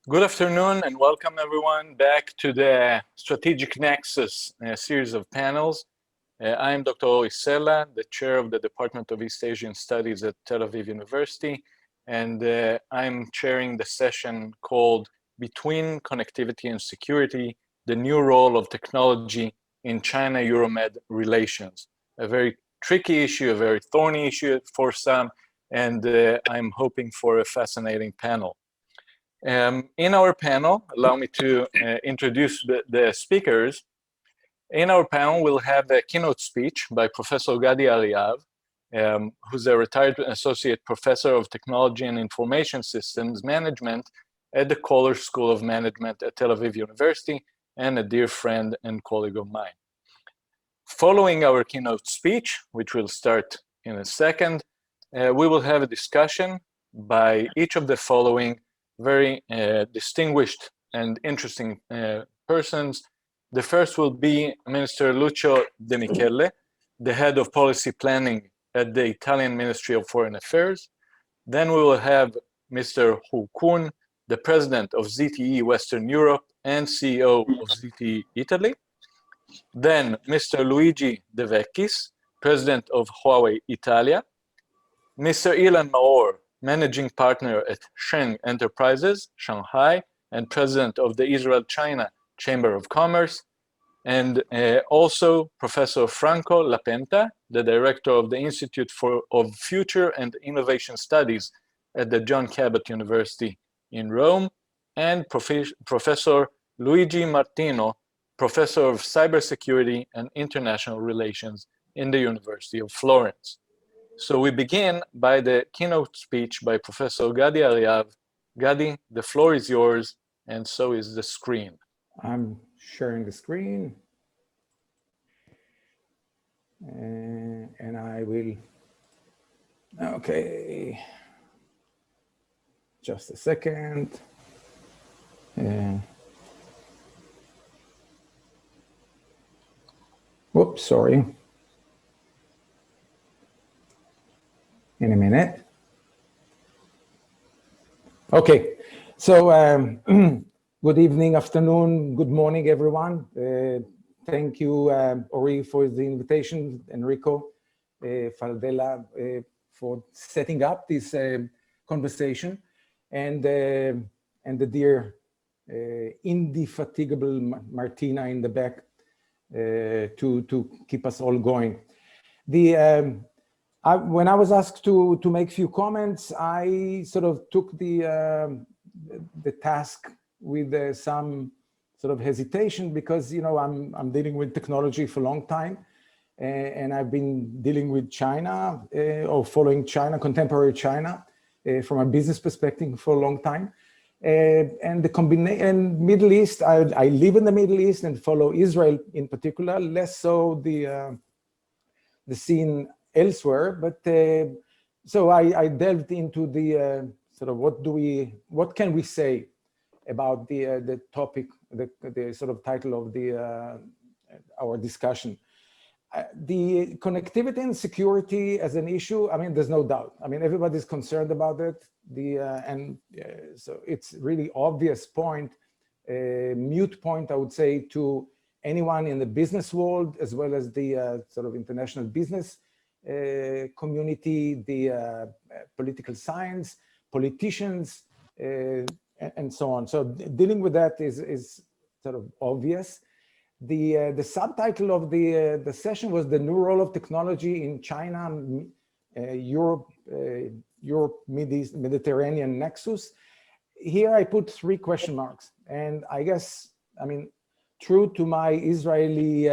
Good afternoon and welcome everyone back to the Strategic Nexus series of panels. I am Dr. Ori Sela, the chair of the Department of East Asian Studies at Tel Aviv University, and I'm chairing the session called Between Connectivity and Security, the New Role of Technology in China-EuroMed Relations. A very tricky issue, a very thorny issue for some, and I'm hoping for a fascinating panel. In our panel, allow me to introduce the speakers. In our panel, we'll have a keynote speech by Professor Gadi Ariav, who's a retired associate professor of technology and information systems management at the Coller School of Management at Tel Aviv University, and a dear friend and colleague of mine. Following our keynote speech, which will start in a second, we will have a discussion by each of the following very distinguished and interesting persons. The first will be Minister Lucio Demichele, the head of policy planning at the Italian Ministry of Foreign Affairs. Then we will have Mr. Hu Kun, the president of ZTE Western Europe and CEO of ZTE Italy. Then Mr. Luigi De Vecchis, president of Huawei Italia. Mr. Ilan Maor, managing partner at SHENG Enterprises, Shanghai, and president of the Israel-China Chamber of Commerce, and also Professor Franco Lapenta, the director of the Institute of Future and Innovation Studies at the John Cabot University in Rome, and Professor Luigi Martino, professor of cybersecurity and international relations in the University of Florence. So we begin by the keynote speech by Professor Gadi Ariav. Gadi, the floor is yours, and so is the screen. I'm sharing the screen. And I will, okay, just a second. Whoops, sorry. In a minute. Okay, so good evening, afternoon, good morning, everyone. Thank you, Ori, for the invitation, Enrico Faldella, for setting up this conversation, and the dear indefatigable Martina in the back to keep us all going. When I was asked to make a few comments, I sort of took the task with some sort of hesitation, because I'm dealing with technology for a long time, and I've been dealing with China or following China, contemporary China, from a business perspective for a long time, and the combination and Middle East. I live in the Middle East and follow Israel in particular, less so the scene elsewhere, but so I delved into the sort of what can we say about the topic, the sort of title of our discussion. The connectivity and security as an issue, I mean, there's no doubt. I mean, everybody's concerned about it. So it's really obvious point, mute point, I would say, to anyone in the business world, as well as the sort of international business community, the political science, politicians, and so on. So dealing with that is sort of obvious. The subtitle of the session was the new role of technology in China, Europe, Mediterranean nexus. Here I put 3 question marks, and I guess, I mean, true to my Israeli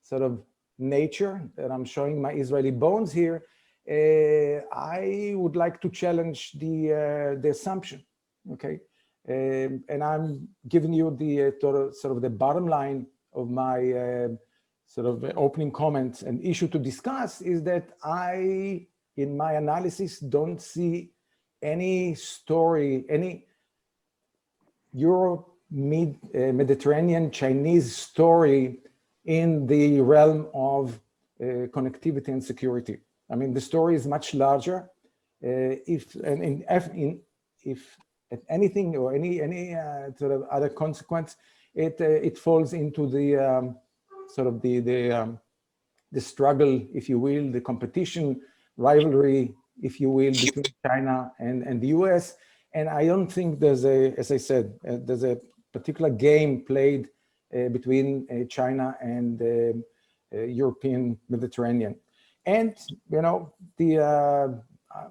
sort of nature, and I'm showing my Israeli bones here, I would like to challenge the assumption, okay? And I'm giving you the sort of the bottom line of my sort of opening comments and issue to discuss is that I, in my analysis, don't see any story, any Mediterranean Chinese story in the realm of connectivity and security. I mean, the story is much larger. If anything or any sort of other consequence, it falls into the sort of the struggle, if you will, the competition, rivalry, if you will, between China and the US. And I don't think there's as I said, there's a particular game played between China and the European Mediterranean. And, you know,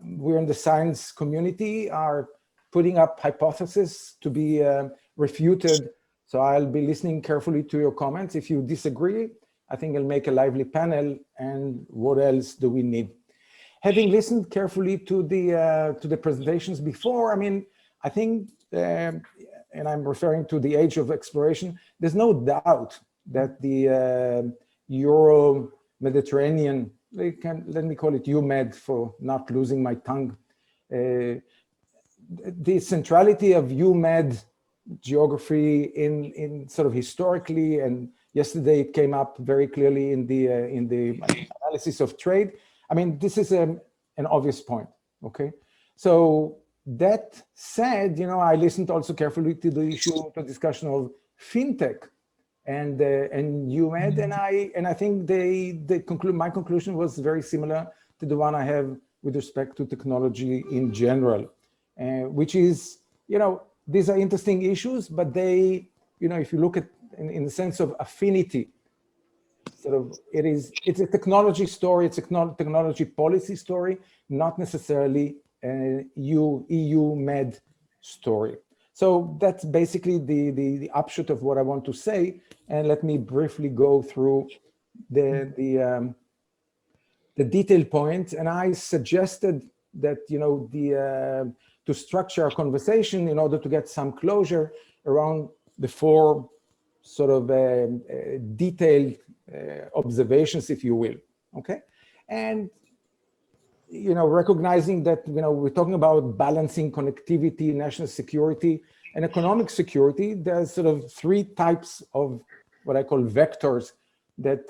we're in the science community are putting up hypotheses to be refuted. So I'll be listening carefully to your comments. If you disagree, I think I'll make a lively panel. And what else do we need? Having listened carefully to the presentations before, I mean, I think, and I'm referring to the age of exploration, there's no doubt that the Euro-Mediterranean, let me call it EuMed for not losing my tongue, the centrality of EuMed geography in sort of historically, and yesterday it came up very clearly in the analysis of trade. I mean, this is an obvious point, okay? So that said, you know, I listened also carefully to the issue, the discussion of fintech and EuMed, and I think my conclusion was very similar to the one I have with respect to technology in general, which is, you know, these are interesting issues, but they, you know, if you look at in the sense of affinity, sort of it's a technology story, it's a technology policy story, not necessarily a EuMed story. So that's basically the upshot of what I want to say. And let me briefly go through the detailed points. And I suggested that, you know, to structure our conversation in order to get some closure around the four sort of detailed observations, if you will, okay? And, you know, recognizing that, you know, we're talking about balancing connectivity, national security, and economic security. There's sort of three types of what I call vectors that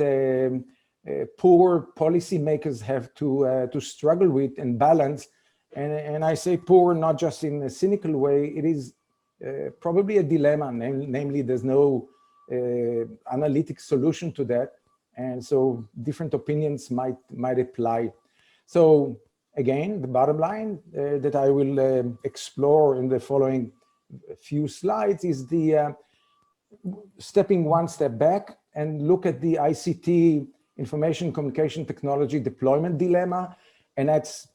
poor policymakers have to struggle with and balance. And I say poor not just in a cynical way, it is probably a dilemma, namely there's no analytic solution to that. And so different opinions might apply. So again, the bottom line that I will explore in the following few slides is the stepping one step back and look at the ICT, information communication technology deployment dilemma. And that's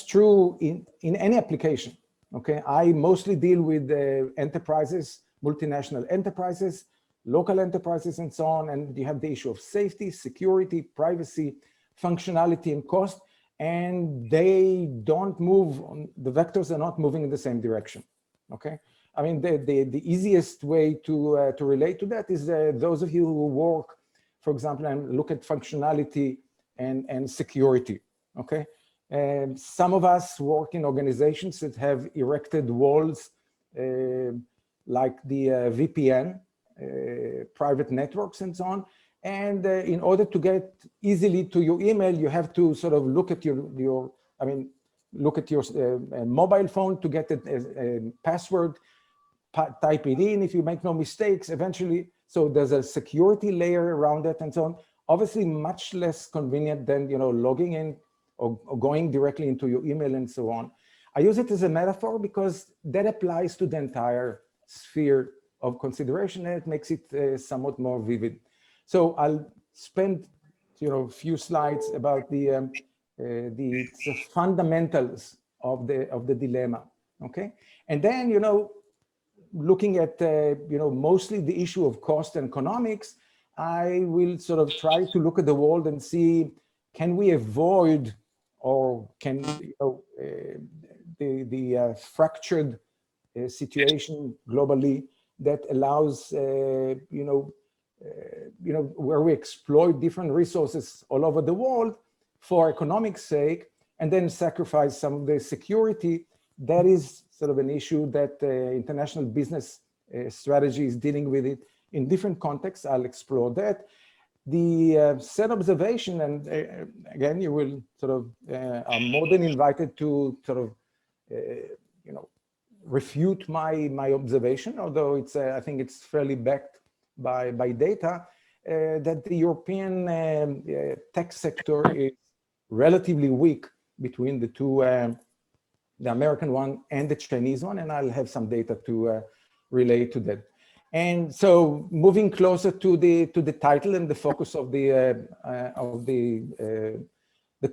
true in any application, okay? I mostly deal with enterprises, multinational enterprises, local enterprises, and so on. And you have the issue of safety, security, privacy, functionality, and cost. And they don't move, the vectors are not moving in the same direction, okay? I mean, the easiest way to relate to that is those of you who work, for example, and look at functionality and security, okay? And some of us work in organizations that have erected walls like the VPN, private networks and so on. And in order to get easily to your email, you have to sort of look at your mobile phone to get a password, type it in if you make no mistakes eventually. So there's a security layer around it and so on. Obviously much less convenient than, you know, logging in or going directly into your email and so on. I use it as a metaphor because that applies to the entire sphere of consideration, and it makes it somewhat more vivid. So I'll spend, you know, a few slides about the fundamentals of the dilemma, okay? And then, you know, looking at, you know, mostly the issue of cost and economics, I will sort of try to look at the world and see, can we avoid, or can, you know, the fractured situation globally that allows, you know, where we exploit different resources all over the world for economic sake, and then sacrifice some of the security. That is sort of an issue that international business strategy is dealing with it in different contexts. I'll explore that. The set observation, and again, you will sort of are more than invited to sort of, you know, refute my observation, although it's I think it's fairly backed by data, that the European tech sector is relatively weak between the two, the American one and the Chinese one, and I'll have some data to relate to that. And so, moving closer to the title and the focus of the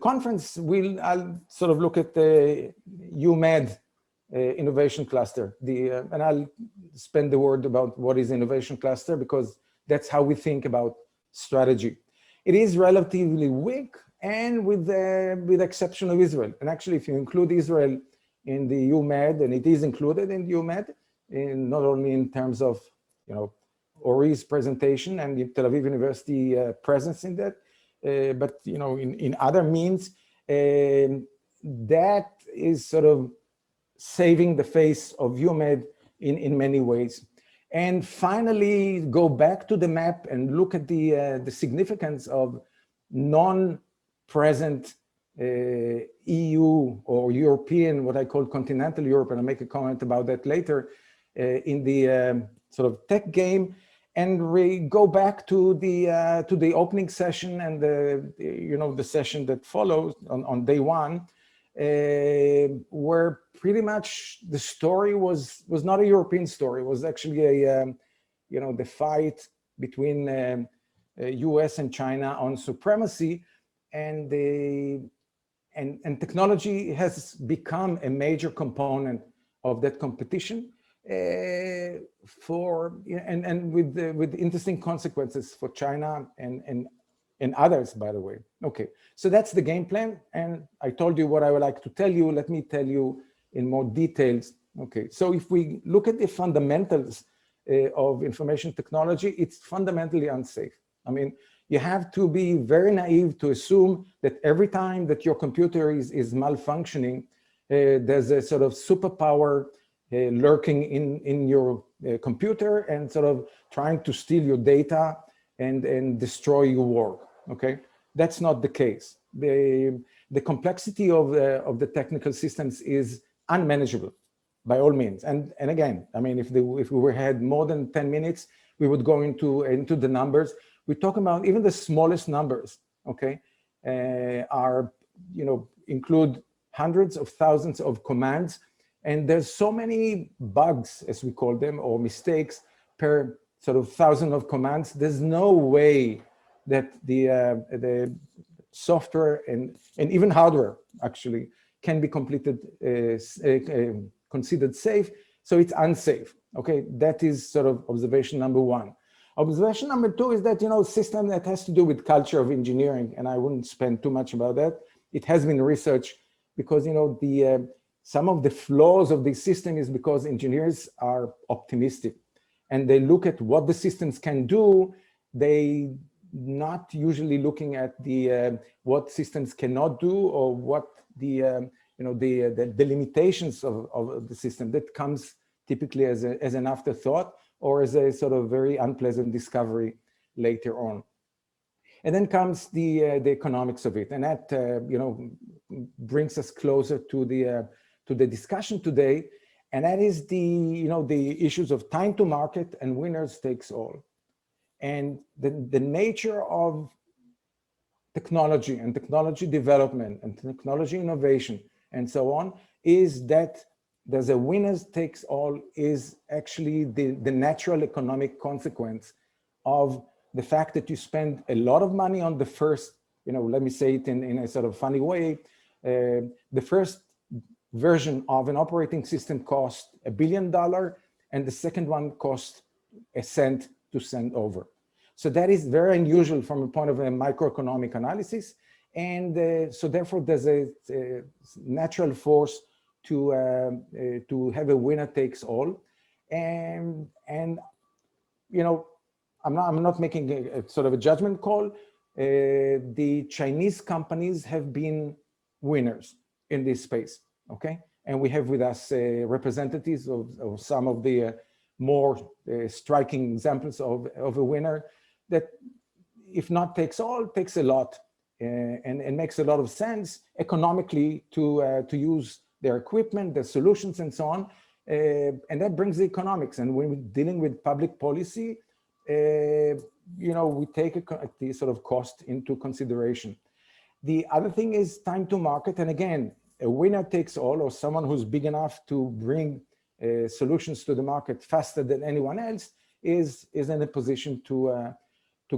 conference, I'll sort of look at the EuMed innovation cluster. And I'll spend the word about what is innovation cluster, because that's how we think about strategy. It is relatively weak, and with the exception of Israel. And actually, if you include Israel in the EuMed, and it is included in the EuMed, not only in terms of Ori's presentation and the Tel Aviv University presence in that, but in other means, that is sort of saving the face of EuMed in many ways. And finally, go back to the map and look at the significance of non-present EU or European, what I call Continental Europe, and I'll make a comment about that later, in the sort of tech game. And we go back to the opening session and the session that follows on day one, where pretty much the story was not a European story. It was actually the fight between US and China on supremacy, and technology has become a major component of that competition, and with interesting consequences for China and others, by the way. Okay, so that's the game plan, and I told you what I would like to tell you. Let me tell you in more details. Okay, so if we look at the fundamentals of information technology, it's fundamentally unsafe. I mean, you have to be very naive to assume that every time that your computer is malfunctioning, there's a sort of superpower lurking in your computer and sort of trying to steal your data and destroy your work. Okay, that's not the case. The complexity of the technical systems is unmanageable by all means. And again, I mean, if we had more than 10 minutes, we would go into the numbers. We talk about even the smallest numbers. Okay, include hundreds of thousands of commands. And there's so many bugs, as we call them, or mistakes per sort of 1,000 of commands. There's no way that the software and even hardware actually can be considered safe. So it's unsafe. Okay, that is sort of observation number one. Observation number two is that, system that has to do with culture of engineering, and I wouldn't spend too much about that. It has been researched because, some of the flaws of the system is because engineers are optimistic and they look at what the systems can do. They not usually looking at what systems cannot do, or what the limitations of the system. That comes typically as an afterthought or as a sort of very unpleasant discovery later on. And then comes the economics of it, and that brings us closer to the discussion today, and that is the issues of time to market and winners takes all. And the nature of technology and technology development and technology innovation and so on is that there's a winners takes all is actually the natural economic consequence of the fact that you spend a lot of money on the first, let me say it in a sort of funny way, the first version of an operating system cost $1 billion, and the second one cost a cent to send over. So that is very unusual from a point of a microeconomic analysis. And so therefore there's a natural force to have a winner takes all. And I'm not making a sort of a judgment call. The Chinese companies have been winners in this space, okay? And we have with us representatives of some of the more striking examples of a winner that, if not takes all, takes a lot, and makes a lot of sense economically to use their equipment, their solutions, and so on, And that brings the economics. And when we're dealing with public policy, we take the sort of cost into consideration. The other thing is time to market. And again, a winner takes all, or someone who's big enough to bring solutions to the market faster than anyone else is in a position to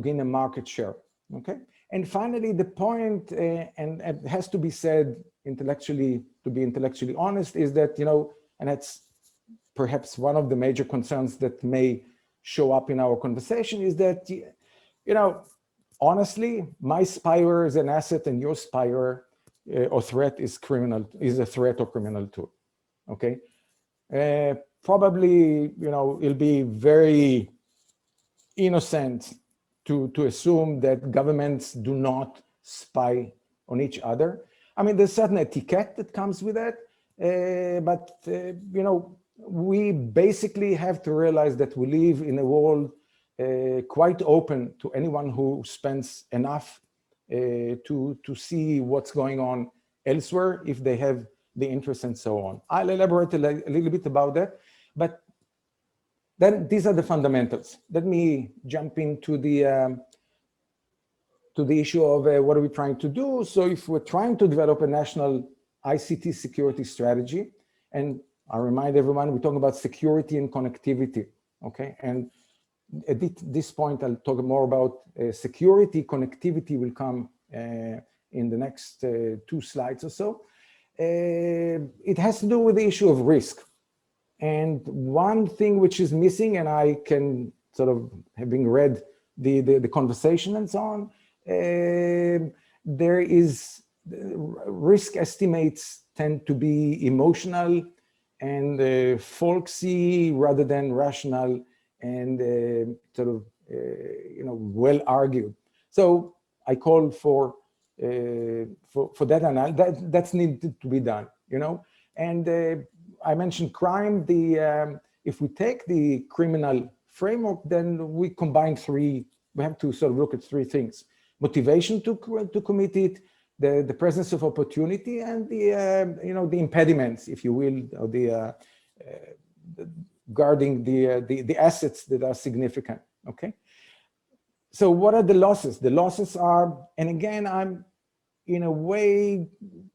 gain a market share. Okay. And finally, the point, and it has to be said intellectually, to be intellectually honest, is that, and that's perhaps one of the major concerns that may show up in our conversation, is that, honestly, my spyware is an asset and your spyware or threat is a threat or criminal tool. Okay. Probably, it'll be very innocent to assume that governments do not spy on each other. I mean, there's certain etiquette that comes with that, but we basically have to realize that we live in a world quite open to anyone who spends enough to see what's going on elsewhere if they have the interest and so on. I'll elaborate a little bit about that, but then these are the fundamentals. Let me jump into the issue of what are we trying to do. So if we're trying to develop a national ICT security strategy, and I remind everyone, we're talking about security and connectivity, okay? And at this point, I'll talk more about security. Connectivity will come in the next 2 slides or so. It has to do with the issue of risk. And one thing which is missing, and I can sort of, having read the conversation and so on, there is, risk estimates tend to be emotional and folksy rather than rational and sort of, well argued. So I call for that analysis, that's needed to be done, and I mentioned crime. If we take the criminal framework, then we combine we have to sort of look at 3 things: motivation to commit it, the presence of opportunity, and the impediments, if you will, or guarding the assets that are significant. Okay. So what are the losses? The losses are, and again, I'm in a way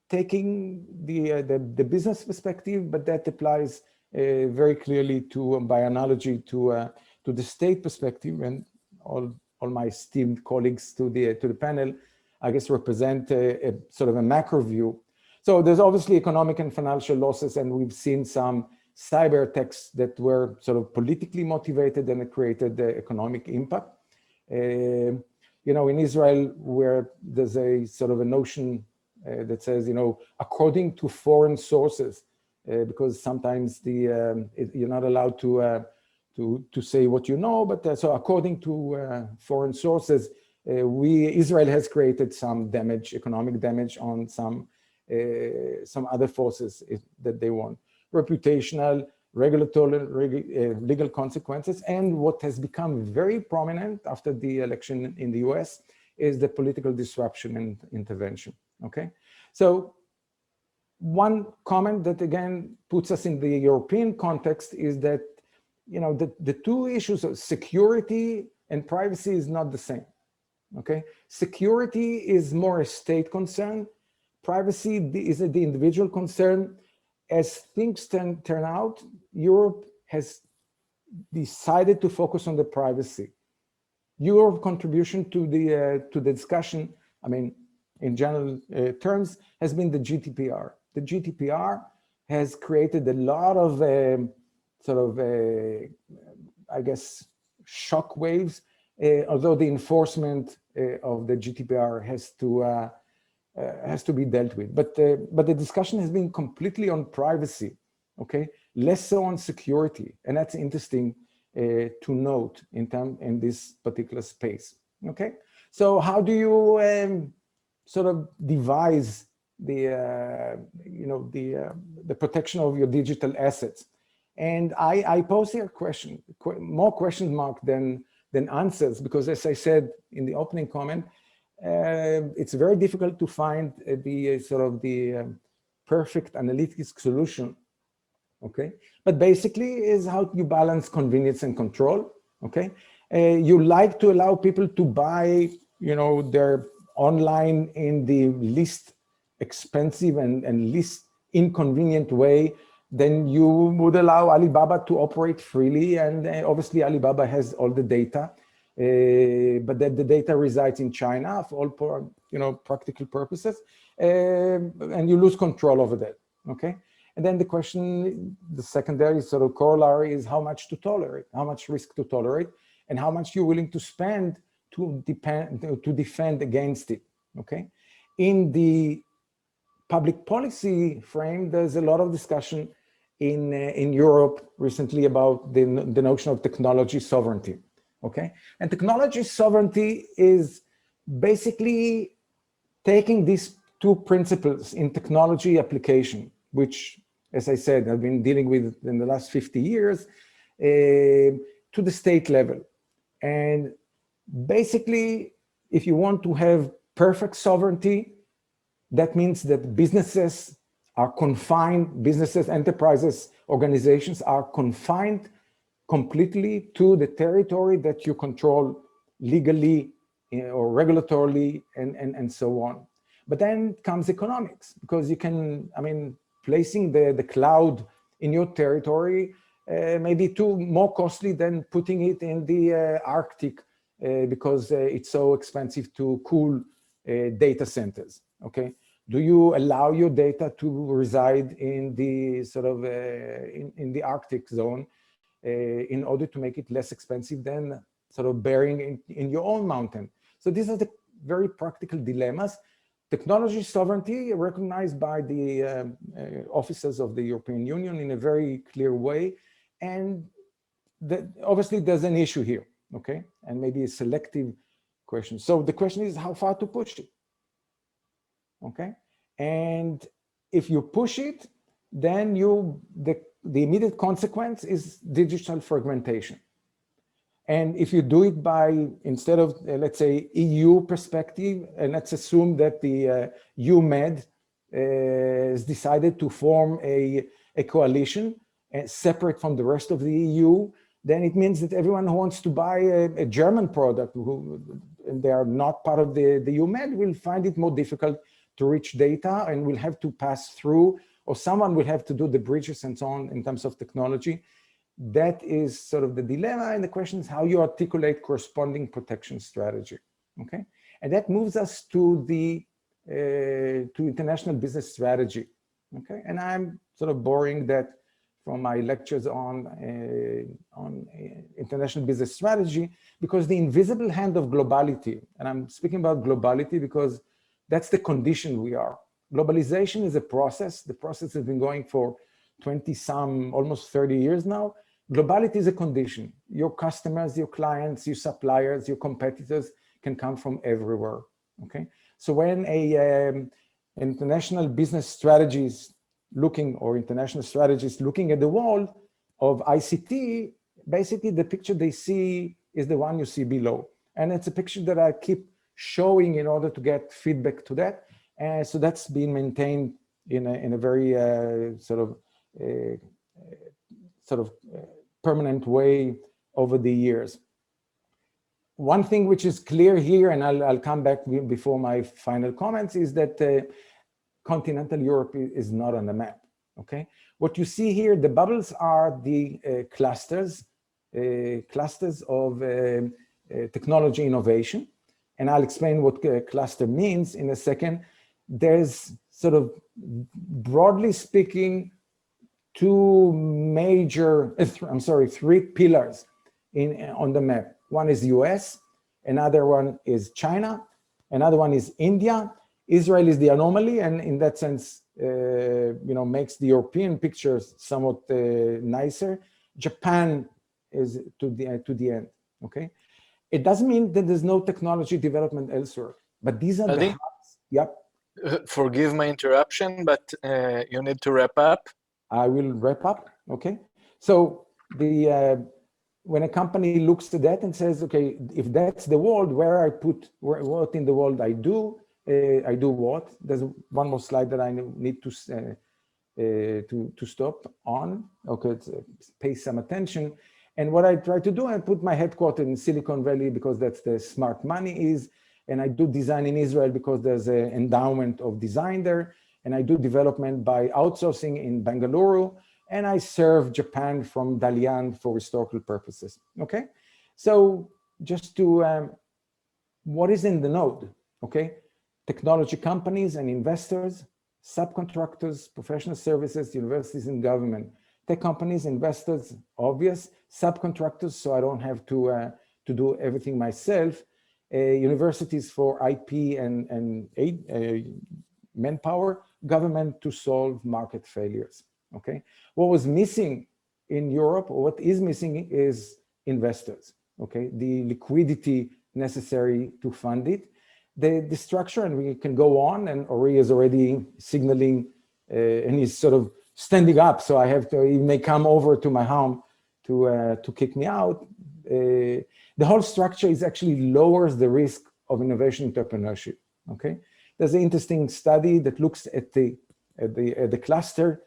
taking the business perspective, but that applies very clearly to, by analogy, to the state perspective, and all my esteemed colleagues to the panel, I guess, represent a sort of a macro view. So there's obviously economic and financial losses, and we've seen some cyber attacks that were sort of politically motivated and created the economic impact. In Israel, where there's a sort of a notion that says, according to foreign sources, because sometimes you're not allowed to say what you know, but so according to foreign sources, Israel has created some damage, economic damage on some other forces that they want. Reputational, regulatory, legal consequences, and what has become very prominent after the election in the US is the political disruption and intervention, okay? So one comment that again puts us in the European context is that, the 2 issues of security and privacy is not the same, okay? Security is more a state concern. Privacy is the individual concern. As things turn out, Europe has decided to focus on the privacy. Europe's contribution to the discussion, I mean, in general terms, has been the GDPR. The GDPR has created a lot of I guess, shock waves, although the enforcement of the GDPR has to be dealt with. But the discussion has been completely on privacy, okay? Less so on security, and that's interesting to note in this particular space, okay? So how do you sort of devise the protection of your digital assets? And I pose here a question, more question mark than answers, because as I said in the opening comment, it's very difficult to find the perfect analytic solution okay? But basically is how you balance convenience and control, okay? You like to allow people to buy, their online in the least expensive and least inconvenient way, then you would allow Alibaba to operate freely. And obviously Alibaba has all the data, but that the data resides in China for all practical purposes, and you lose control over that, okay? And then the question, the secondary sort of corollary is how much to tolerate, how much risk to tolerate, and how much you're willing to spend to defend against it, okay? In the public policy frame, there's a lot of discussion in Europe recently about the notion of technology sovereignty, okay? And technology sovereignty is basically taking these two principles in technology application, which, as I said, I've been dealing with in the last 50 years, to the state level. And basically, if you want to have perfect sovereignty, that means that businesses are confined, businesses, enterprises, organizations are confined completely to the territory that you control legally or regulatorily and so on. But then comes economics, because you can, placing the cloud in your territory may be more costly than putting it in the Arctic because it's so expensive to cool data centers, okay? Do you allow your data to reside in the sort of in the Arctic zone in order to make it less expensive than sort of burying in your own mountain? So these are the very practical dilemmas. Technology sovereignty recognized by the officers of the European Union in a very clear way. And obviously there's an issue here, okay? And maybe a selective question. So the question is how far to push it, okay? And if you push it, then the immediate consequence is digital fragmentation. And if you do it by, instead of, let's say, EU perspective, and let's assume that the EuMed has decided to form a coalition separate from the rest of the EU, then it means that everyone who wants to buy a German product, and they are not part of the EuMed, will find it more difficult to reach data and will have to pass through, or someone will have to do the bridges and so on in terms of technology. That is sort of the dilemma, and the question is how you articulate corresponding protection strategy, okay? And that moves us to the to international business strategy, okay? And I'm sort of borrowing that from my lectures on international business strategy, because the invisible hand of globality, and I'm speaking about globality because that's the condition we are. Globalization is a process. The process has been going for 20-some, almost 30 years now. Globality is a condition. Your customers, your clients, your suppliers, your competitors can come from everywhere, okay? So when international business strategies international strategies looking at the world of ICT, basically the picture they see is the one you see below. And it's a picture that I keep showing in order to get feedback to that. And so that's been maintained in a very sort of permanent way over the years. One thing which is clear here, and I'll come back before my final comments, is that continental Europe is not on the map, okay? What you see here, the bubbles are the clusters of technology innovation. And I'll explain what cluster means in a second. There's sort of, broadly speaking, three pillars on the map. One is US, another one is China, another one is India. Israel is the anomaly, and in that sense, makes the European pictures somewhat nicer. Japan is to the end, okay? It doesn't mean that there's no technology development elsewhere, but these are the hubs. Yep. Forgive my interruption, but you need to wrap up. I will wrap up, okay? So when a company looks at that and says, okay, if that's the world, what in the world I do what? There's one more slide that I need to to stop on, okay, pay some attention. And what I try to do, I put my headquarters in Silicon Valley because that's the smart money is, and I do design in Israel because there's an endowment of design there, and I do development by outsourcing in Bangalore, and I serve Japan from Dalian for historical purposes, okay? So just to, what is in the node, okay? Technology companies and investors, subcontractors, professional services, universities and government. Tech companies, investors, obvious, subcontractors, so I don't have to do everything myself, universities for IP and manpower, government to solve market failures, okay? What was missing in Europe, or what is missing is investors, okay? The liquidity necessary to fund it. The structure, and we can go on, and Ori is already signaling, and he's sort of standing up, so I have to, he may come over to my home to kick me out. The whole structure is actually lowers the risk of innovation entrepreneurship, okay? There's an interesting study that looks at the cluster,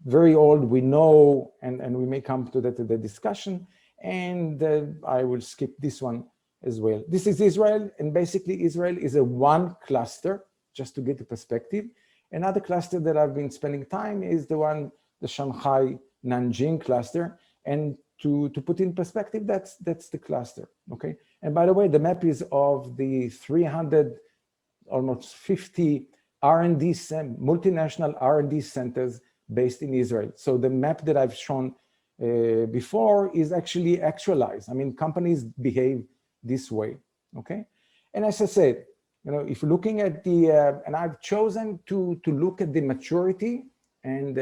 very old, we know, and we may come to that in the discussion, and I will skip this one as well. This is Israel, and basically Israel is a one cluster, just to get the perspective. Another cluster that I've been spending time is the one, the Shanghai Nanjing cluster, and to put in perspective, that's the cluster, okay? And by the way, the map is of the 300, almost 50 R&D, multinational R&D centers based in Israel. So the map that I've shown before is actually actualized. I mean, companies behave this way, okay? And as I said, you know, if you're looking at the, and I've chosen to look at the maturity, and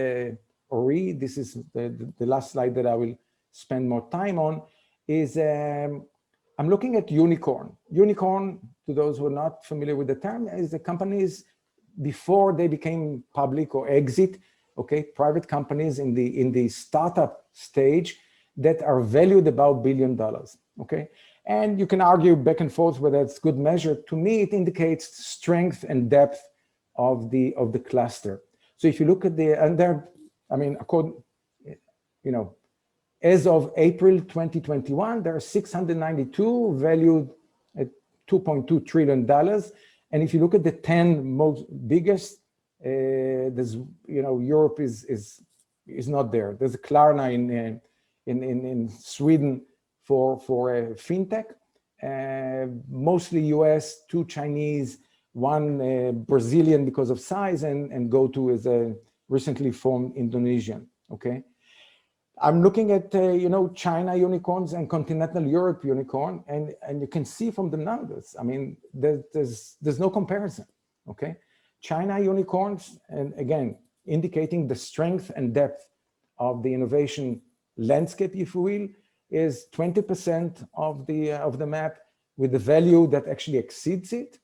Ori, this is the last slide that I will spend more time on, is I'm looking at unicorn. Unicorn, to those who are not familiar with the term, is the companies before they became public or exit, okay, private companies in the startup stage that are valued about $1 billion, okay? And you can argue back and forth whether it's good measure. To me, it indicates strength and depth of the cluster. So if you look at the, and there, I mean, according, you know, as of April 2021, there are 692 valued at $2.2 trillion. And if you look at the 10 most biggest, there's, you know, Europe is not there. There's a Klarna in Sweden for fintech, mostly US, 2 Chinese, 1 Brazilian because of size, and GoTo is a recently formed Indonesian, okay? I'm looking at, you know, China unicorns and Continental Europe unicorn, and you can see from the numbers, I mean, there's no comparison, okay? China unicorns, and again, indicating the strength and depth of the innovation landscape, if you will, is 20% of the map with the value that actually exceeds it.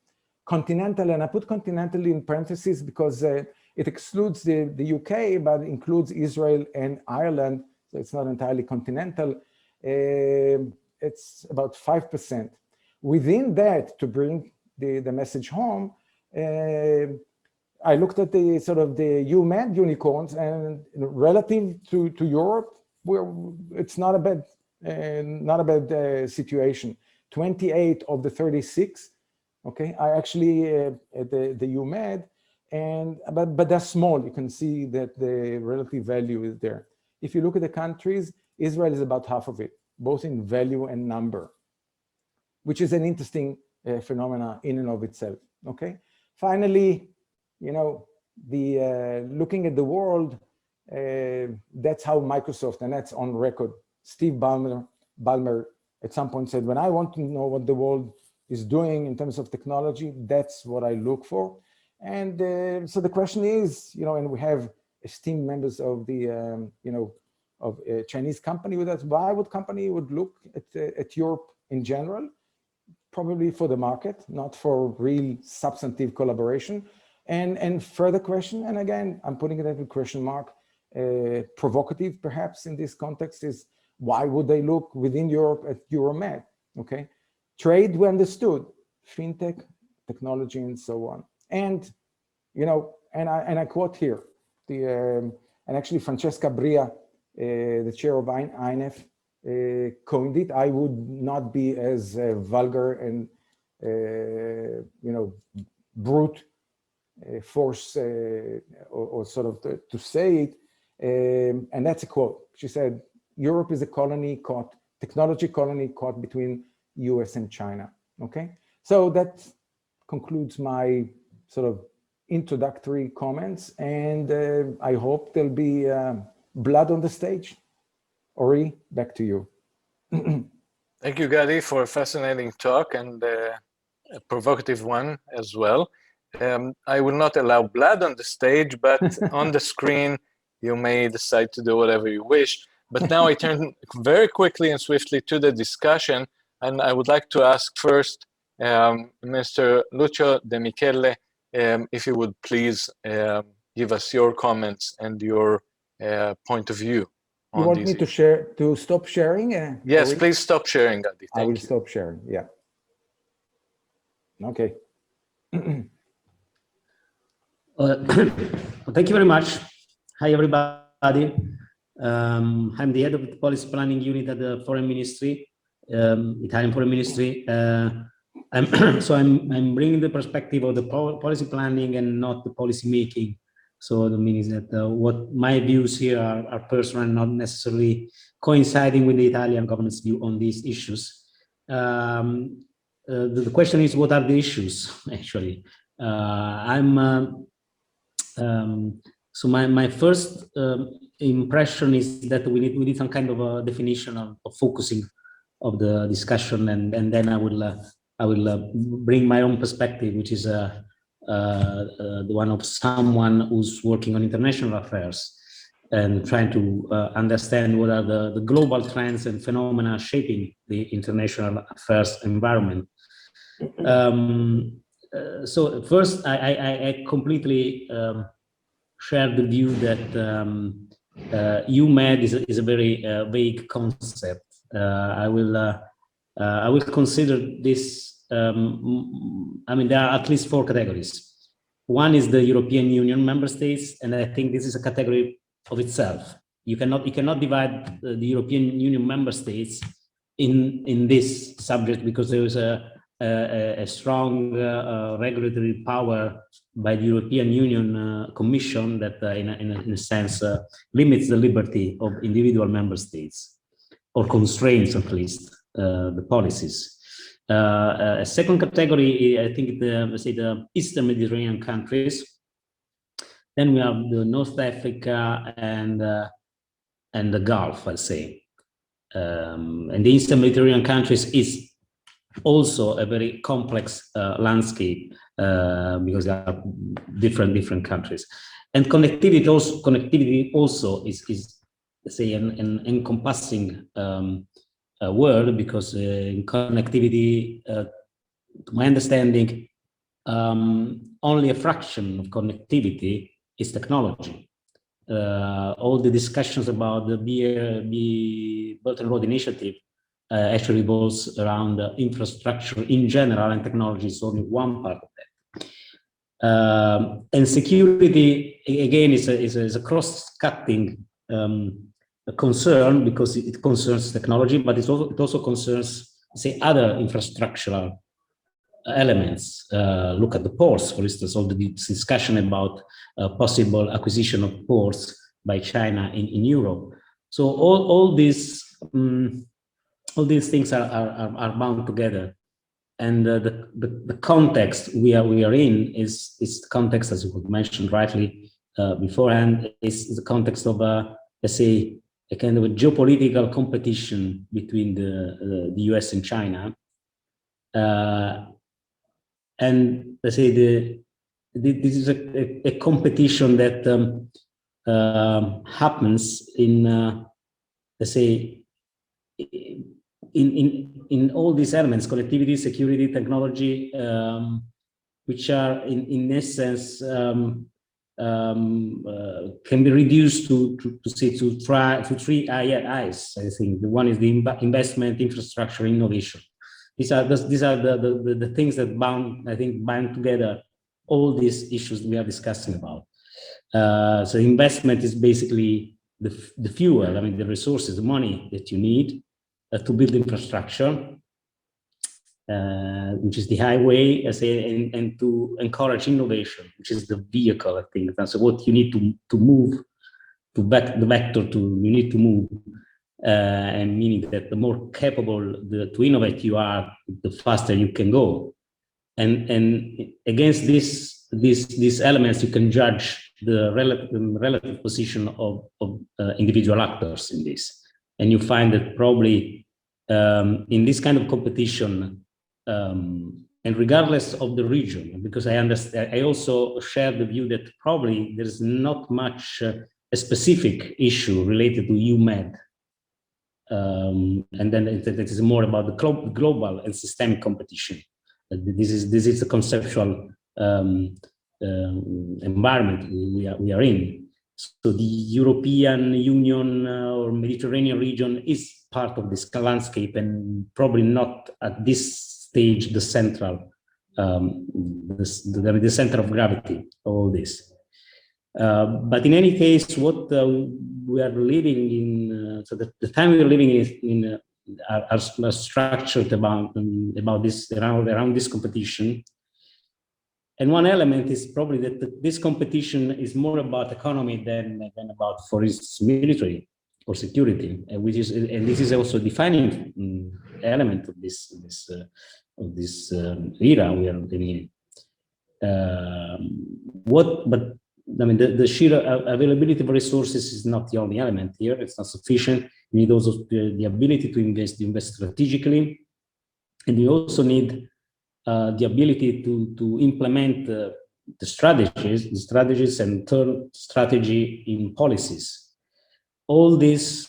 Continental, and I put Continental in parentheses because it excludes the UK, but includes Israel and Ireland, so it's not entirely continental. It's about 5%. Within that, to bring the message home, I looked at the sort of the EuMed unicorns, and relative to Europe, it's not a bad situation. 28 of the 36, okay, are actually at the EuMed, but they're small. You can see that the relative value is there. If you look at the countries, Israel is about half of it, both in value and number, which is an interesting phenomena in and of itself, okay? Finally, you know, the looking at the world, that's how Microsoft, and that's on record. Steve Ballmer at some point said, when I want to know what the world is doing in terms of technology, that's what I look for. And so the question is, you know, and we have esteemed members of the, you know, of a Chinese company with us, why would company would look at Europe in general? Probably for the market, not for real substantive collaboration. And further question, and again, I'm putting it at a question mark, provocative perhaps in this context, is why would they look within Europe at EuroMed, okay? Trade, we understood, fintech, technology, and so on. And, you know, and I quote here, and actually Francesca Bria, the chair of INF, coined it. I would not be as vulgar and brute force or sort of to say it. And that's a quote. She said, "Europe is a colony caught, technology colony caught between US and China." Okay, so that concludes my sort of introductory comments, and I hope there'll be blood on the stage. Ori, back to you. Thank you, Gadi, for a fascinating talk and a provocative one as well. I will not allow blood on the stage, but on the screen, you may decide to do whatever you wish. But now I turn very quickly and swiftly to the discussion, and I would like to ask first Mr. Lucio Demichele, if you would please give us your comments and your point of view. You want me to share, to stop sharing? Yes, please stop sharing, Gadi. I will stop sharing, yeah. Okay. Thank you very much. Hi, everybody. I'm the head of the policy planning unit at the Foreign Ministry, Italian Foreign Ministry. I'm bringing the perspective of the policy planning and not the policy making. So that means that what my views here are personal and not necessarily coinciding with the Italian government's view on these issues. The question is, what are the issues actually? So my first impression is that we need some kind of a definition of focusing of the discussion, and then I will bring my own perspective, which is the one of someone who's working on international affairs and trying to understand what are the global trends and phenomena shaping the international affairs environment. So first, I completely share the view that EuMed is a very vague concept. I will consider this. I mean, there are at least 4 categories. One is the European Union member states, and I think this is a category of itself. You cannot divide the European Union member states in this subject, because there is a strong regulatory power by the European Union Commission that in a sense limits the liberty of individual member states, or constrains at least the policies. A second category, I think, let's say the Eastern Mediterranean countries. Then we have the North Africa and the Gulf, I'll say. And the Eastern Mediterranean countries is also a very complex landscape because there are different countries. And connectivity also is let's say an encompassing word, because in connectivity, to my understanding, only a fraction of connectivity is technology. All the discussions about the Belt and Road Initiative actually revolves around infrastructure in general, and technology is only one part of that. And security, again, is a cross-cutting concern, because it concerns technology, but it also concerns, say, other infrastructural elements. Look at the ports, for instance, all the discussion about possible acquisition of ports by China in Europe. So all these things are bound together, and the context we are in is the context, as you mentioned rightly beforehand, is the context of let's say a kind of a geopolitical competition between the US and China, and let's say this is a competition that happens in let's say in all these elements: connectivity, security, technology, which are in essence can be reduced to three I's. I think the one is the investment, infrastructure, innovation. These are the things that bind together all these issues we are discussing about. So investment is basically the fuel, I mean, the resources, the money that you need to build infrastructure, which is the highway, and to encourage innovation, which is the vehicle, I think. That's what you need to move, the vector you need to move, and meaning that the more capable to innovate you are, the faster you can go. And against these elements, you can judge the relative position of individual actors in this. And you find that probably in this kind of competition, and regardless of the region, because I understand, I also share the view that probably there's not much a specific issue related to EuMed. And then it is more about the global and systemic competition. This is a conceptual environment we are in. So the European Union or Mediterranean region is part of this landscape, and probably not at this stage the central, the center of gravity of all this. But in any case, what we are living in, so the time we are living in are structured about this, around this competition. And one element is probably that this competition is more about economy than about, for instance, military or security, and this is also a defining element of this era we are living in. But I mean, the sheer availability of resources is not the only element here. It's not sufficient. You need also the ability to invest strategically, and you also need the ability to implement the strategies and turn strategy in policies. All this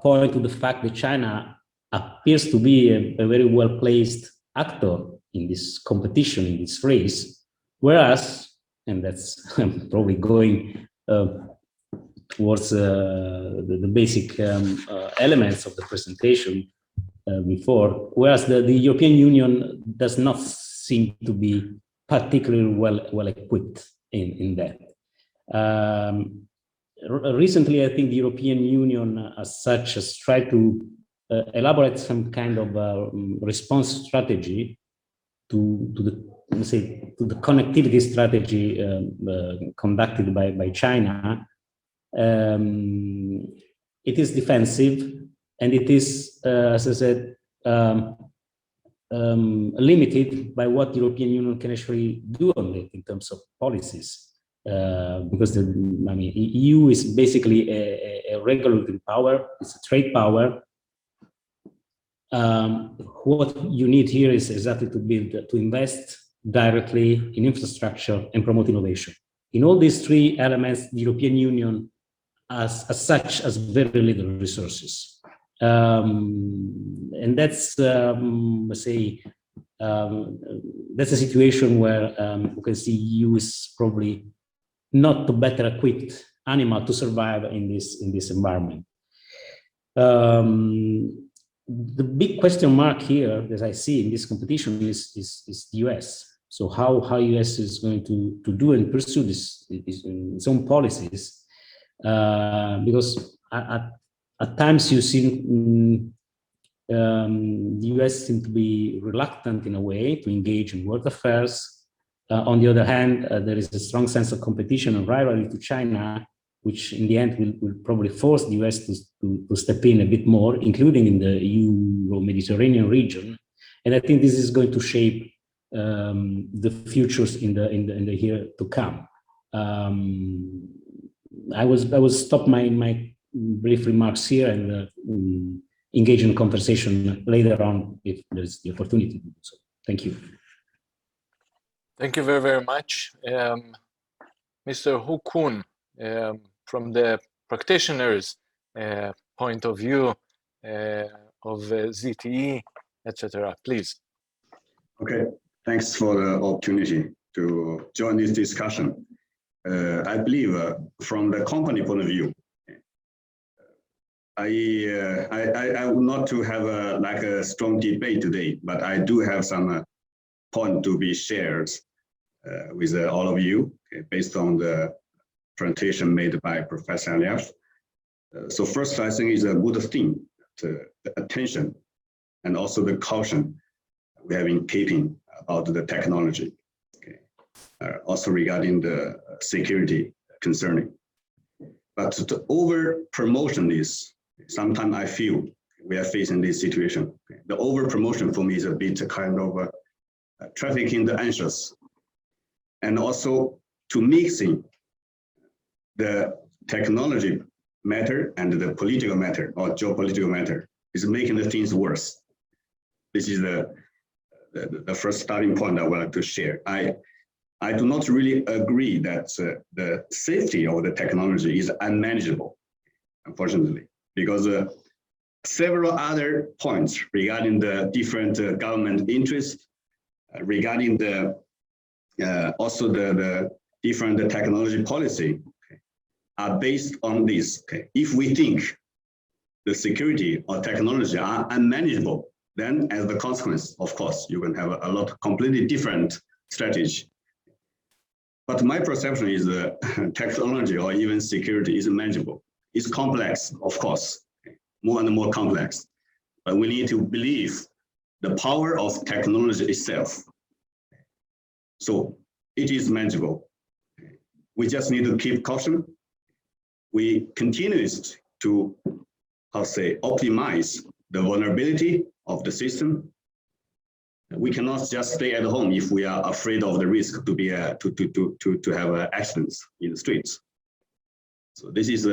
point to the fact that China appears to be a very well-placed actor in this competition, in this race, whereas, and that's probably going towards the basic elements of the presentation before, whereas the European Union does not seem to be particularly well equipped in that. Recently, I think the European Union as such has tried to elaborate some kind of response strategy to the connectivity strategy conducted by China. It is defensive, and it is, as I said, limited by what the European Union can actually do on it in terms of policies. Because EU is basically a regulatory power, it's a trade power. What you need here is exactly to invest directly in infrastructure and promote innovation. In all these three elements, the European Union as such has very little resources. And that's, let's say, that's a situation where we can see EU is probably not the better equipped animal to survive in this environment. The big question mark here, as I see in this competition, is the US. So how US is going to do and pursue its own policies, because at times you see the US seem to be reluctant in a way to engage in world affairs. On the other hand, there is a strong sense of competition and rivalry to China, which in the end will probably force the US to step in a bit more, including in the Euro-Mediterranean region. And I think this is going to shape the futures in the year to come. I will stop my brief remarks here and engage in conversation later on if there's the opportunity to do so. Thank you. Thank you very, very much. Mr. Hu Kun, from the practitioner's point of view of ZTE, etc., please. Okay, thanks for the opportunity to join this discussion. I believe from the company point of view, I would not to have a strong debate today, but I do have some point to be shared with all of you, okay, based on the presentation made by Professor Ariav. So first, I think is a good theme, the attention and also the caution we have been keeping about the technology. Okay. Also regarding the security concerning. But the over promotion is, sometimes I feel we are facing this situation. Okay. The over promotion for me is a bit kind of trafficking the anxious, and also to mixing the technology matter and the political matter or geopolitical matter is making the things worse. This is the first starting point I would like to share. I do not really agree that the safety of the technology is unmanageable, unfortunately, because several other points regarding the different government interests, regarding the also the different technology policy, okay, are based on this. Okay. If we think the security or technology are unmanageable, then as the consequence, of course, you can have a lot of completely different strategy. But my perception is that technology or even security is manageable. It's complex, of course, more and more complex. But we need to believe the power of technology itself. So it is manageable. We just need to keep caution. We continue to, optimize the vulnerability of the system. We cannot just stay at home if we are afraid of the risk to be to have accidents in the streets. So this is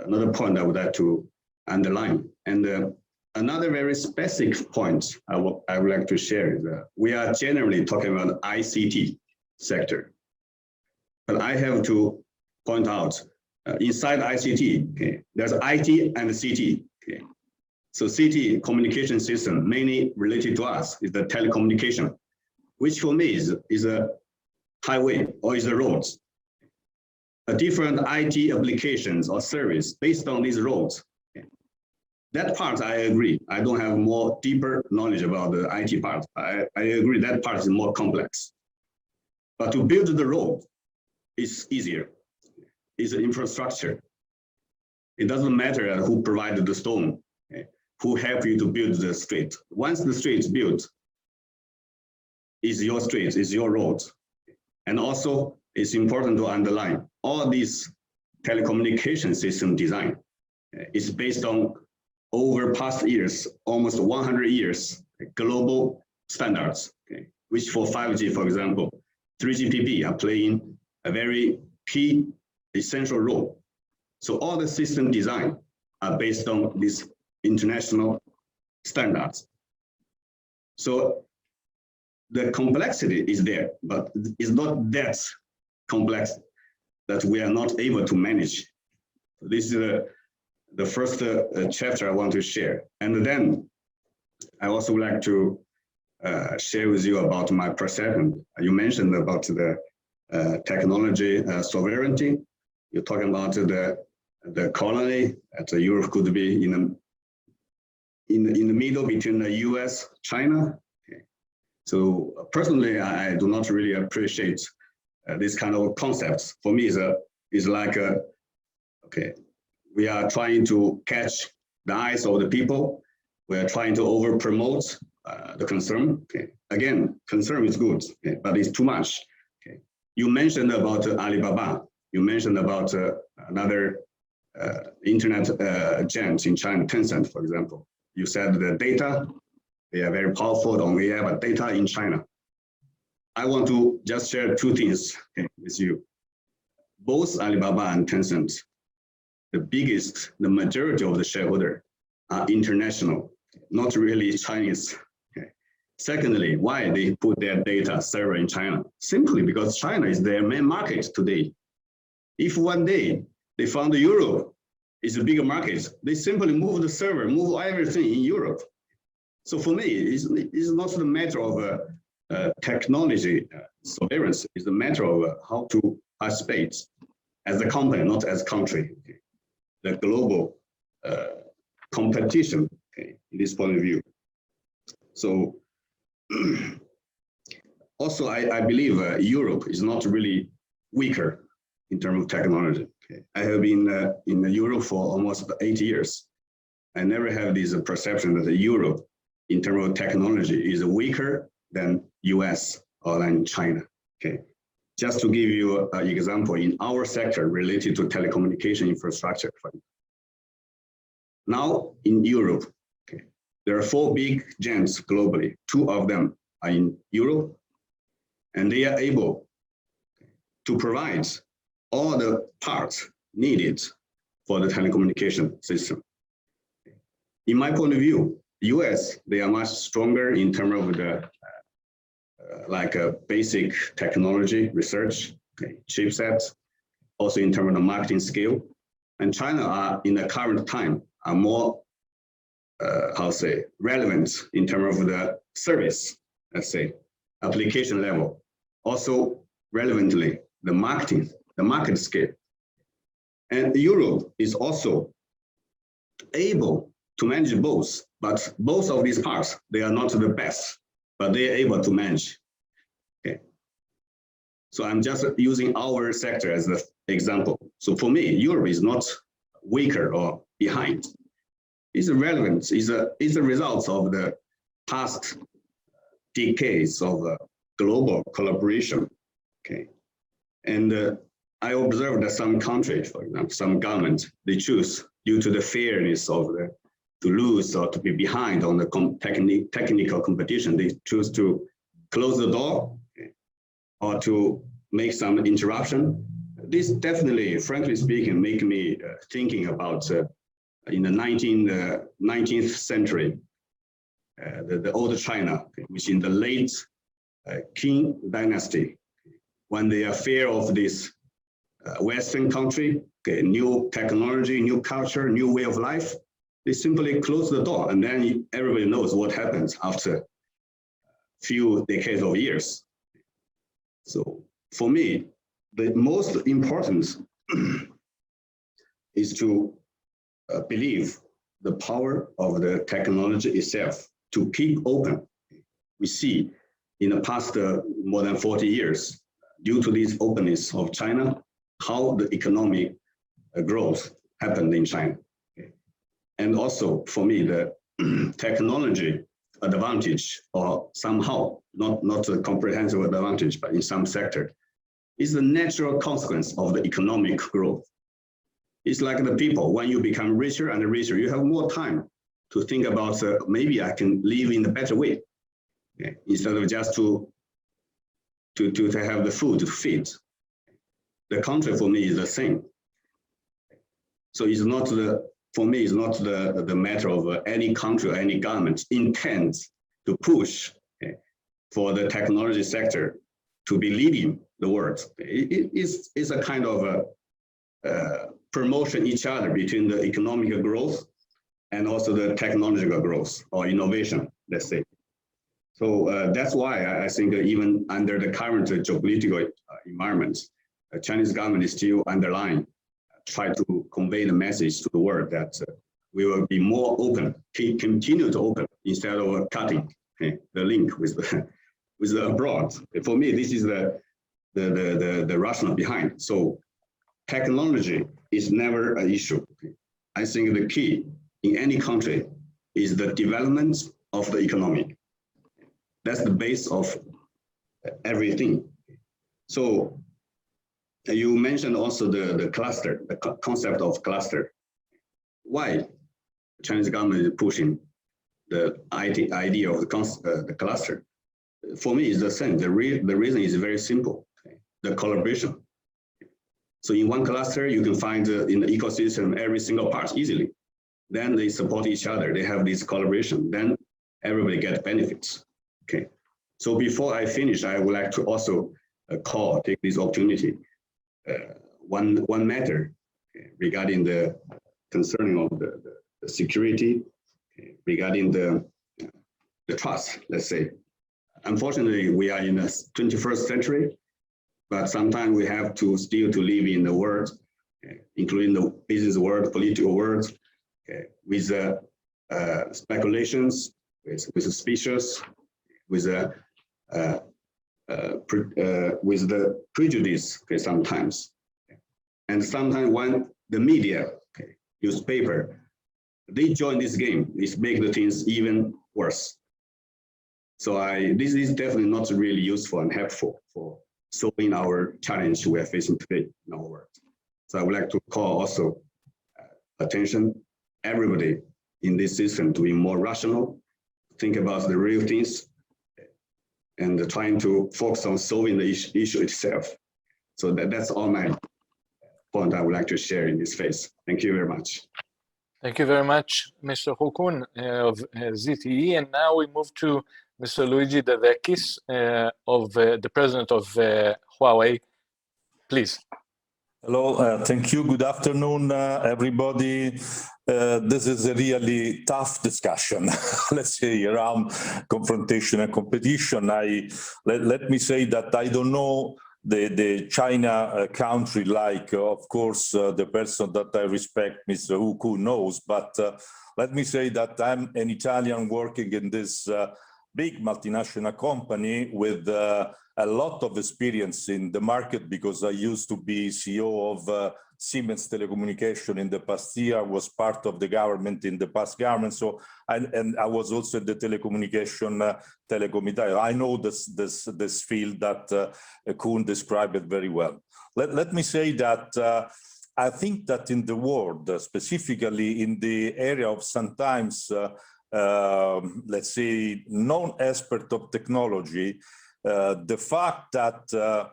another point I would like to underline. And another very specific point I would like to share is that we are generally talking about ICT sector, but I have to point out inside ICT, okay, there's IT and CT. Okay. So CT, communication system, mainly related to us, is the telecommunication, which for me is a highway or is a roads. A different IT applications or service based on these roads. Okay. That part I agree. I don't have more deeper knowledge about the IT part. I agree that part is more complex. But to build the road is easier. It's an infrastructure. It doesn't matter who provided the stone. Okay. Who help you to build the street. Once the street is built, is your street, is your road. And also, it's important to underline, all these telecommunication system design is based on over past years, almost 100 years, global standards, okay, which for 5G, for example, 3GPP are playing a very key essential role. So all the system design are based on this international standards. So the complexity is there, but it's not that complex that we are not able to manage. This is the first chapter I want to share. And then I also would like to share with you about my perception. You mentioned about the technology sovereignty. You're talking about the colony that Europe could be in the middle between the US, China. Okay. So personally, I do not really appreciate this kind of concepts. For me, is like, okay, we are trying to catch the eyes of the people. We are trying to over promote the concern. Okay. Again, concern is good, okay, but it's too much. Okay. You mentioned about Alibaba. You mentioned about another internet giant in China, Tencent, for example. You said the data, they are very powerful, and we have data in China. I want to just share two things, okay, with you. Both Alibaba and Tencent, the majority of the shareholder are international, not really Chinese. Okay. Secondly, why they put their data server in China? Simply because China is their main market today. If one day they found Europe is a bigger market, they simply move the server, move everything in Europe. So for me, it's not a matter of technology sovereignty. It's a matter of how to participate as a company, not as a country. Okay. The global competition, okay, in this point of view. So also, I believe Europe is not really weaker in terms of technology. Okay. I have been in Europe for almost 8 years. I never have this perception that Europe, in terms of technology, is weaker than US or than China. Okay. Just to give you an example, in our sector related to telecommunication infrastructure, now in Europe, okay, there are 4 big giants globally. 2 of them are in Europe, and they are able to provide all the parts needed for the telecommunication system. In my point of view, US, they are much stronger in terms of the basic technology research, okay, chipsets, also in terms of the marketing scale. And China are in the current time are more, relevant in terms of the service, let's say, application level. Also relevantly, the market scale. And Europe is also able to manage both, but both of these parts, they are not the best, but they are able to manage. Okay. So I'm just using our sector as the example. So for me, Europe is not weaker or behind. It's relevant, is a result of the past decades of global collaboration. Okay. And I observed that some countries, for example, some governments, they choose due to the fearness of to lose or to be behind on the technical competition, they choose to close the door, okay, or to make some interruption. This definitely, frankly speaking, make me thinking about in the 19th century, the old China, okay, which in the late Qing dynasty, when they are fear of this Western country, okay, new technology, new culture, new way of life, they simply close the door, and then everybody knows what happens after a few decades of years. So for me, the most important is to believe the power of the technology itself to keep open. We see in the past more than 40 years, due to this openness of China, how the economic growth happened in China. Okay. And also for me, the technology advantage, or somehow not a comprehensive advantage, but in some sector, is the natural consequence of the economic growth. It's like the people, when you become richer and richer, you have more time to think about maybe I can live in a better way, okay, instead of just to have the food to feed. The country for me is the same. So it's not for me, it's not the matter of any country or any government intends to push, okay, for the technology sector to be leading the world. It's a kind of promotion each other between the economic growth and also the technological growth or innovation, let's say. So that's why I think even under the current geopolitical environment, the Chinese government is still underlying, try to convey the message to the world that we will be more open, continue to open instead of cutting, okay, the link with the abroad. For me, this is the rationale behind. So technology is never an issue. I think the key in any country is the development of the economy. That's the base of everything. So you mentioned also the cluster, the concept of cluster. Why the Chinese government is pushing the idea of the cluster? For me, it's the same. The reason is very simple, okay? The collaboration. So in one cluster, you can find in the ecosystem every single part easily. Then they support each other. They have this collaboration. Then everybody gets benefits. Okay. So before I finish, I would like to also take this opportunity. One matter, okay, regarding the concerning of the security, okay, regarding the trust, let's say. Unfortunately, we are in the 21st century, but sometimes we have to still to live in the world, okay, including the business world, political world, okay, with speculations, with suspicions, with the prejudice, okay, sometimes. Okay. And sometimes when the media, newspaper, they join this game, it makes the things even worse. So this is definitely not really useful and helpful for solving our challenge we are facing today in our world. So I would like to call also attention, everybody in this system to be more rational, think about the real things, and trying to focus on solving the issue itself. So that's all my point I would like to share in this phase. Thank you very much. Thank you very much, Mr. Hukun of ZTE. And now we move to Mr. Luigi De Vecchis, of the president of Huawei. Please. Hello, thank you. Good afternoon, everybody. This is a really tough discussion, let's say, around confrontation and competition. Let me say that I don't know the China country like, of course, the person that I respect, Mr. Hukun, knows, but let me say that I'm an Italian working in this big multinational company with a lot of experience in the market because I used to be CEO of Siemens Telecommunication in the past year, was part of the government in the past government. So, and I was also in the telecommunication, Telecom Italia. I know this field that Kuhn described it very well. Let me say that I think that in the world, specifically in the area of sometimes, let's say, non-expert of technology, the fact that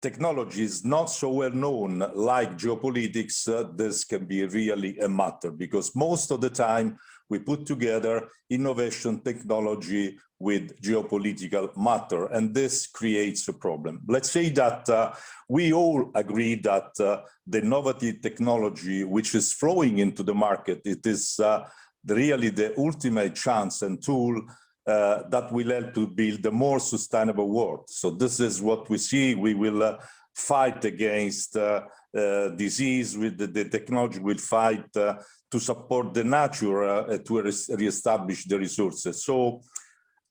technology is not so well known like geopolitics, this can be really a matter because most of the time we put together innovation technology with geopolitical matter, and this creates a problem. Let's say that we all agree that the innovative technology which is flowing into the market, it is really the ultimate chance and tool that will help to build a more sustainable world. So this is what we see. We will fight against disease with the technology, will fight to support the nature to reestablish the resources. So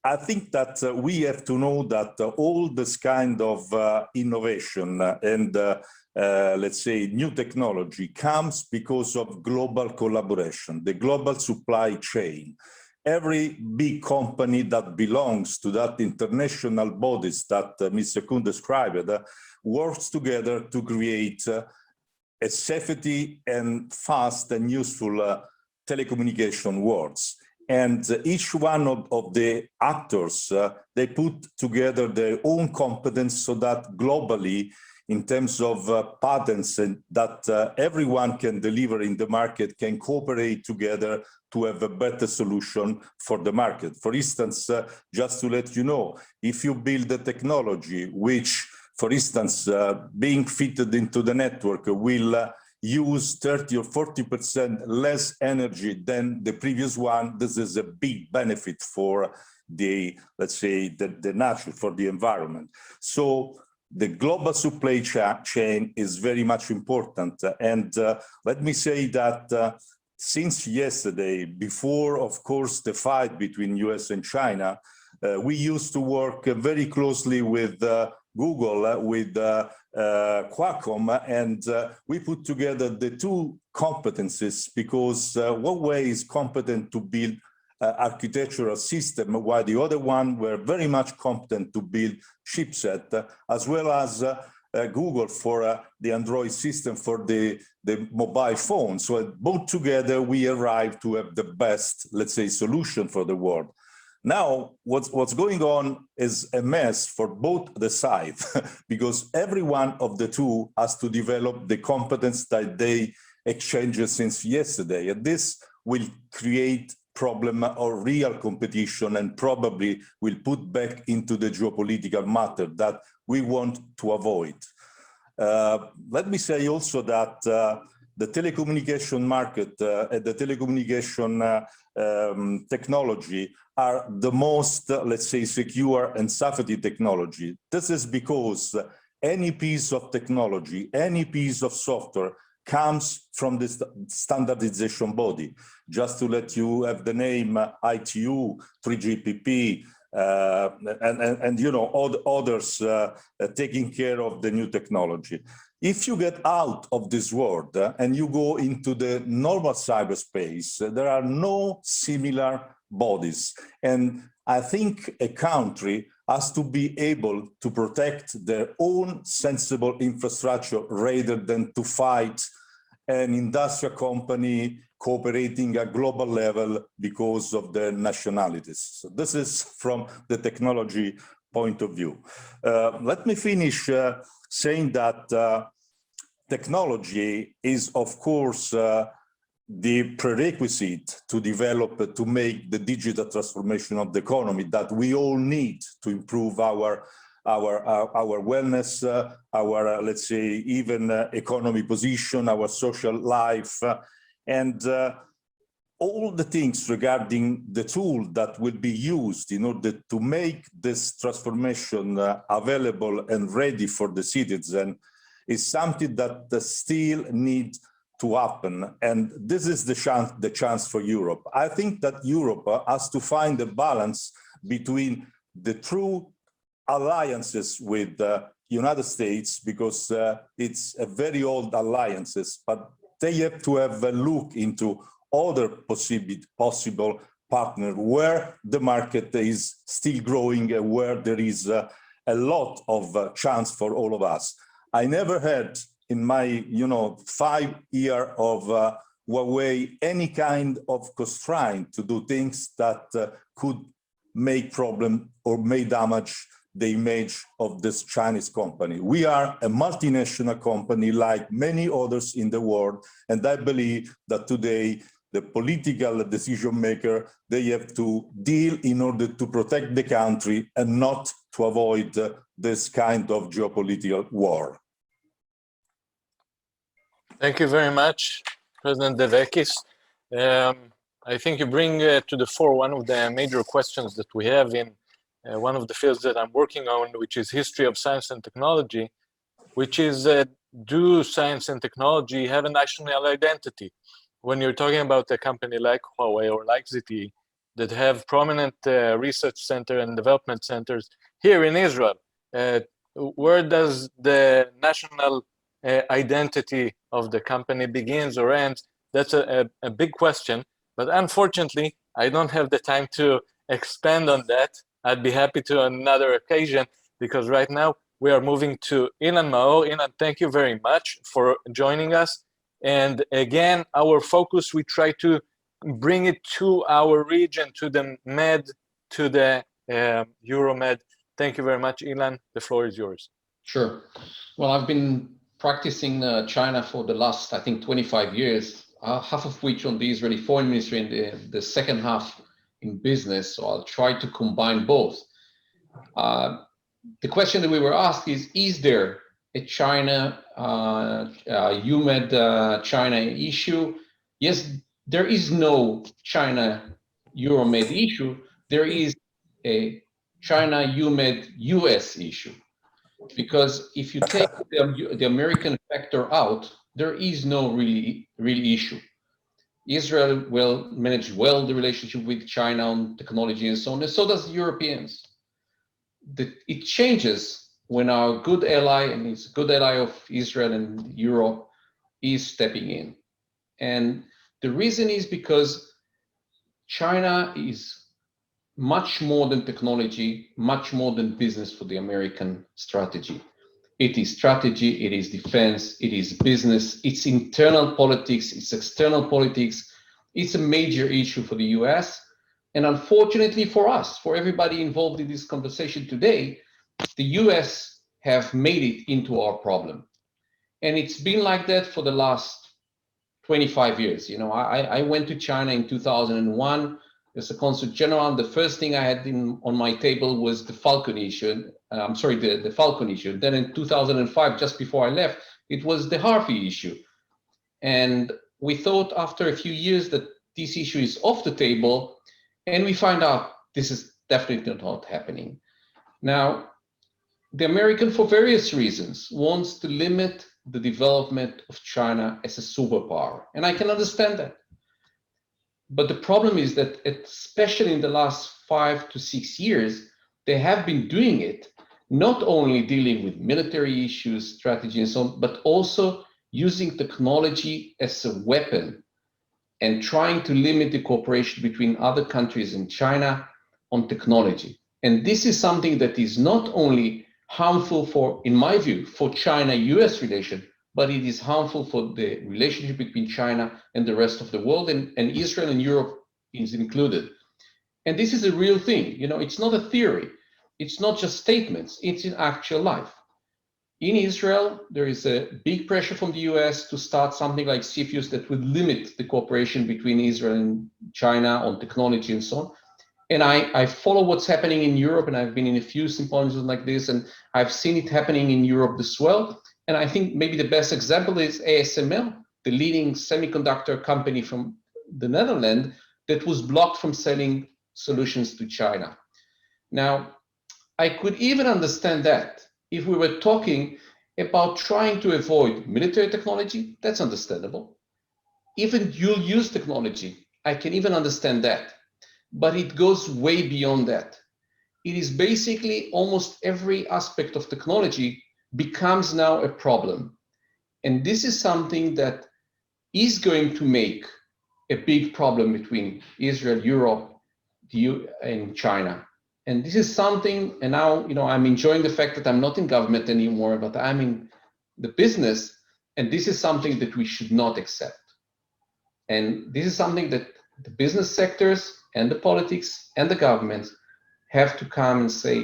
I think that we have to know that all this kind of innovation and let's say new technology comes because of global collaboration, the global supply chain. Every big company that belongs to that international bodies that Mr. Kuhn described works together to create a safety and fast and useful telecommunication worlds. And each one of the actors, they put together their own competence so that globally, in terms of patents and that everyone can deliver in the market, can cooperate together to have a better solution for the market. For instance, just to let you know, if you build a technology which, for instance, being fitted into the network will use 30 or 40% less energy than the previous one, this is a big benefit for the, let's say, the nature, for the environment. So the global supply chain is very much important. And let me say that since yesterday, before, of course, the fight between US and China, we used to work very closely with Google, with Qualcomm, and we put together the two competencies because Huawei is competent to build architectural system, while the other one were very much competent to build chipset, as well as Google for the Android system for the mobile phone. So both together, we arrived to have the best, let's say, solution for the world. Now, what's going on is a mess for both the sides, because every one of the two has to develop the competence that they exchanged since yesterday. And this will create problem or real competition and probably will put back into the geopolitical matter that we want to avoid. Let me say also that the telecommunication market and the telecommunication technology are the most, let's say, secure and safety technology. This is because any piece of technology, any piece of software comes from the standardization body. Just to let you have the name ITU, 3GPP, and you know, others taking care of the new technology. If you get out of this world and you go into the normal cyberspace, there are no similar bodies. And I think a country has to be able to protect their own sensible infrastructure rather than to fight an industrial company cooperating at global level because of their nationalities. So this is from the technology point of view. Let me finish saying that technology is, of course, the prerequisite to develop, to make the digital transformation of the economy that we all need to improve our wellness, our let's say, even economy position, our social life, and all the things regarding the tool that will be used in order to make this transformation available and ready for the citizen is something that still needs to happen. And this is the chance for Europe. I think that Europe has to find a balance between the true alliances with the United States, because it's a very old alliances, but they have to have a look into other possible partners where the market is still growing and where there is a lot of chance for all of us. I never had in my 5 years of Huawei any kind of constraint to do things that could make problem or may damage the image of this Chinese company. We are a multinational company like many others in the world, and I believe that today the political decision maker, they have to deal in order to protect the country and not to avoid this kind of geopolitical war. Thank you very much, President De Vecchis. I think you bring to the fore one of the major questions that we have in one of the fields that I'm working on, which is history of science and technology, which is do science and technology have a national identity? When you're talking about a company like Huawei or like ZTE that have prominent research center and development centers here in Israel, where does the national identity of the company begins or ends? That's a big question, but unfortunately, I don't have the time to expand on that. I'd be happy to on another occasion, because right now we are moving to Ilan Maor. Ilan, thank you very much for joining us. And again, our focus, we try to bring it to our region, to the Med, to the EuroMed. Thank you very much, Ilan. The floor is yours. Sure. Well, I've been practicing China for the last, I think, 25 years, half of which on the Israeli Foreign Ministry and the second half in business. So I'll try to combine both. The question that we were asked is there a China-EuMed China issue? Yes, there is no China-EuroMed issue. There is a China-EuMed US issue. Because if you take the American factor out, there is no really issue. Israel managed well the relationship with China on technology and so on, and so does the Europeans. It changes when our good ally, and it's a good ally of Israel and Europe, is stepping in. And the reason is because China is much more than technology, much more than business for the American strategy. It is strategy, it is defense, it is business, it's internal politics, it's external politics. It's a major issue for the US. And unfortunately for us, for everybody involved in this conversation today, the US have made it into our problem. And it's been like that for the last 25 years. You know, I went to China in 2001 as a consul general. The first thing I had on my table was the Falcon issue. The Falcon issue. Then in 2005, just before I left, it was the Harvey issue. And we thought after a few years that this issue is off the table, and we find out this is definitely not happening. Now, the American, for various reasons, wants to limit the development of China as a superpower. And I can understand that. But the problem is that, especially in the last 5 to 6 years, they have been doing it, not only dealing with military issues, strategy, and so on, but also using technology as a weapon and trying to limit the cooperation between other countries and China on technology. And this is something that is not only harmful for, in my view, for China-US relation, but it is harmful for the relationship between China and the rest of the world, and Israel and Europe is included. And this is a real thing. You know, it's not a theory. It's not just statements. It's in actual life. In Israel, there is a big pressure from the US to start something like CFIUS that would limit the cooperation between Israel and China on technology and so on. And I follow what's happening in Europe, and I've been in a few symposiums like this, and I've seen it happening in Europe as well. And I think maybe the best example is ASML, the leading semiconductor company from the Netherlands that was blocked from selling solutions to China. Now, I could even understand that if we were talking about trying to avoid military technology, that's understandable. Even dual-use technology, I can even understand that. But it goes way beyond that. It is basically almost every aspect of technology becomes now a problem. And this is something that is going to make a big problem between Israel, Europe, and China. And this is something, and now, you know, I'm enjoying the fact that I'm not in government anymore, but I'm in the business, and this is something that we should not accept. And this is something that the business sectors and the politics and the governments have to come and say,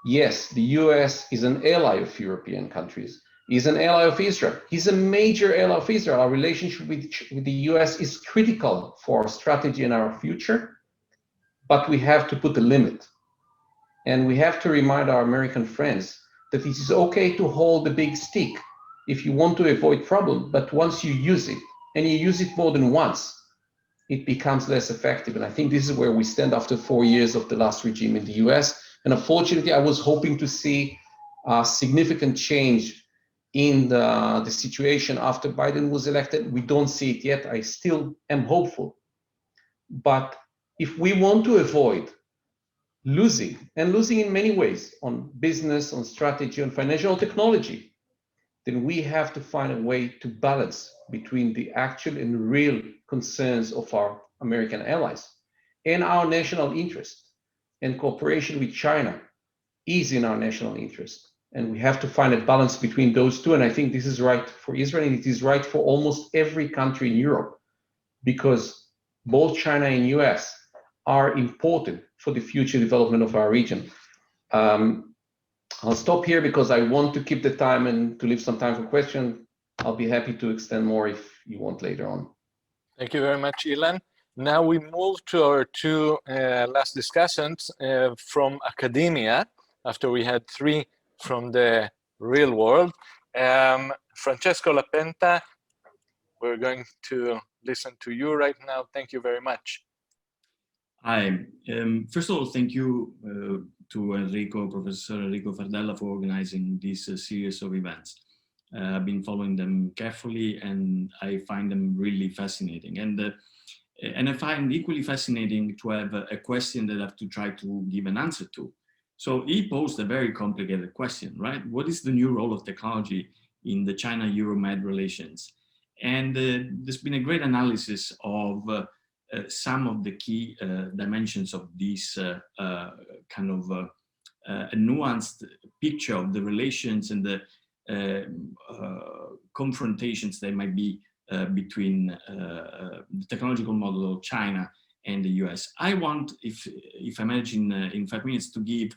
yes, the US is an ally of European countries. He's an ally of Israel. He's a major ally of Israel. Our relationship with the US is critical for our strategy and our future, but we have to put a limit. And we have to remind our American friends that it is okay to hold the big stick if you want to avoid problem, but once you use it, and you use it more than once, it becomes less effective. And I think this is where we stand after 4 years of the last regime in the US. And unfortunately, I was hoping to see a significant change in the situation after Biden was elected. We don't see it yet. I still am hopeful. But if we want to avoid losing, and losing in many ways, on business, on strategy, on financial technology, then we have to find a way to balance between the actual and real concerns of our American allies and our national interest. And cooperation with China is in our national interest. And we have to find a balance between those two. And I think this is right for Israel, and it is right for almost every country in Europe, because both China and US are important for the future development of our region. I'll stop here because I want to keep the time and to leave some time for questions. I'll be happy to extend more if you want later on. Thank you very much, Ilan. Now we move to our two last discussants from academia, after we had 3 from the real world. Francesco Lapenta, we're going to listen to you right now. Thank you very much. Hi. First of all, thank you to Enrico, Professor Enrico Fardella, for organizing this series of events. I've been following them carefully, and I find them really fascinating. And I find equally fascinating to have a question that I have to try to give an answer to. So he posed a very complicated question, right? What is the new role of technology in the China-EuroMed relations? And there's been a great analysis of some of the key dimensions of this kind of a nuanced picture of the relations and the confrontations that might be between the technological model of China and the US. I want, if I manage in 5 minutes, to give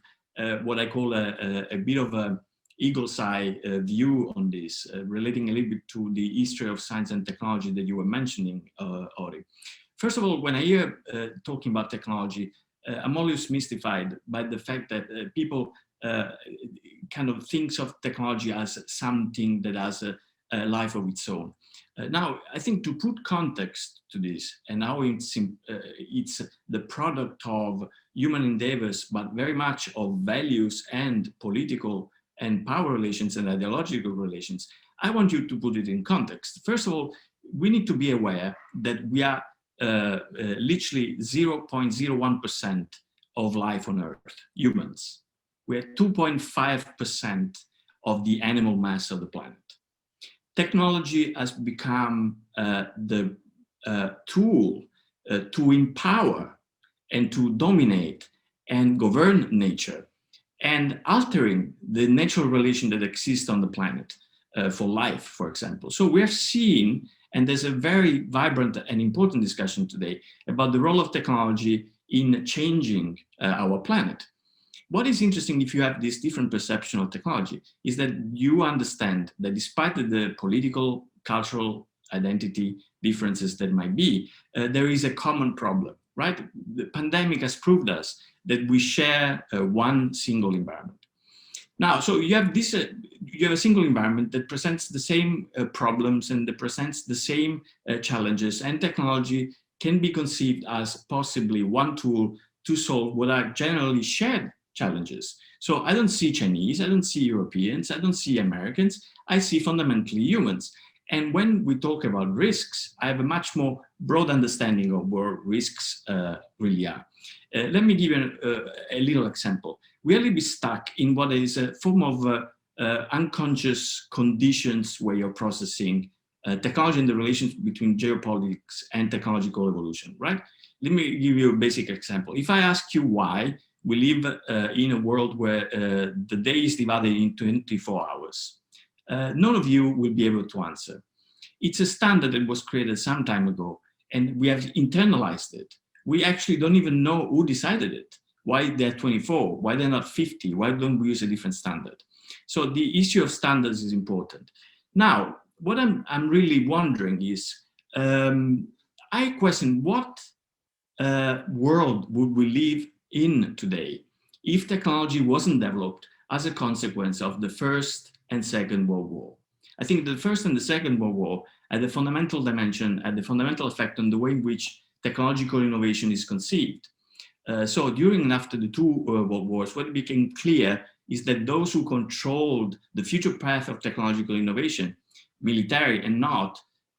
what I call a bit of a eagle's eye view on this, relating a little bit to the history of science and technology that you were mentioning, Ori. First of all, when I hear talking about technology, I'm always mystified by the fact that people kind of thinks of technology as something that has a life of its own. Now, I think to put context to this, and how it's the product of human endeavors, but very much of values and political and power relations and ideological relations, I want you to put it in context. First of all, we need to be aware that we are literally 0.01% of life on Earth, humans. We're 2.5% of the animal mass of the planet. Technology has become the tool to empower and to dominate and govern nature, and altering the natural relation that exists on the planet for life, for example. So we're seeing, and there's a very vibrant and important discussion today about the role of technology in changing our planet. What is interesting, if you have this different perception of technology, is that you understand that despite the political, cultural identity differences that might be, there is a common problem, right? The pandemic has proved us that we share one single environment. Now, so you have this, you have a single environment that presents the same problems and that presents the same challenges, and technology can be conceived as possibly one tool to solve what are generally shared challenges. So I don't see Chinese, I don't see Europeans, I don't see Americans, I see fundamentally humans. And when we talk about risks, I have a much more broad understanding of where risks really are. Let me give you a little example. We really be stuck in what is a form of unconscious conditions where you're processing technology and the relations between geopolitics and technological evolution, right? Let me give you a basic example. If I ask you why we live in a world where the day is divided into 24 hours, none of you will be able to answer. It's a standard that was created some time ago, and we have internalized it. We actually don't even know who decided it. Why they're 24, why they're not 50, why don't we use a different standard? So the issue of standards is important. Now, what I'm really wondering is, I question what world would we live in today if technology wasn't developed as a consequence of the First and Second World War. I think the First and the Second World War had a fundamental dimension, had a fundamental effect on the way in which technological innovation is conceived. So during and after the two world wars, what became clear is that those who controlled the future path of technological innovation, military and not,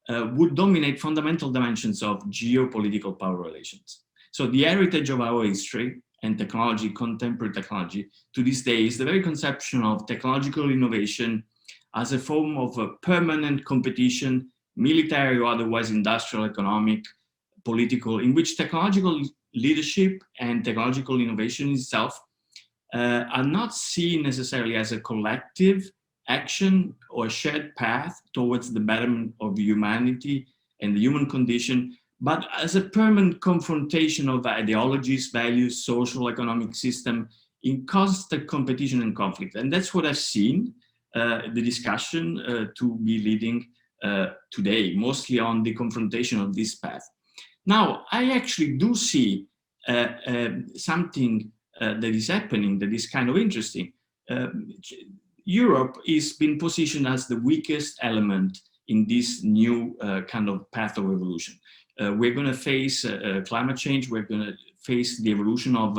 would dominate fundamental dimensions of geopolitical power relations. So the heritage of our history and technology, contemporary technology, to this day is the very conception of technological innovation as a form of a permanent competition, military or otherwise industrial, economic, political, in which technological leadership and technological innovation itself are not seen necessarily as a collective action or shared path towards the betterment of humanity and the human condition, but as a permanent confrontation of ideologies, values, social, economic system in constant competition and conflict. And that's what I've seen the discussion to be leading today, mostly on the confrontation of this path. Now, I actually do see something that is happening that is kind of interesting. Europe is being positioned as the weakest element in this new kind of path of evolution. We're going to face climate change. We're going to face the evolution of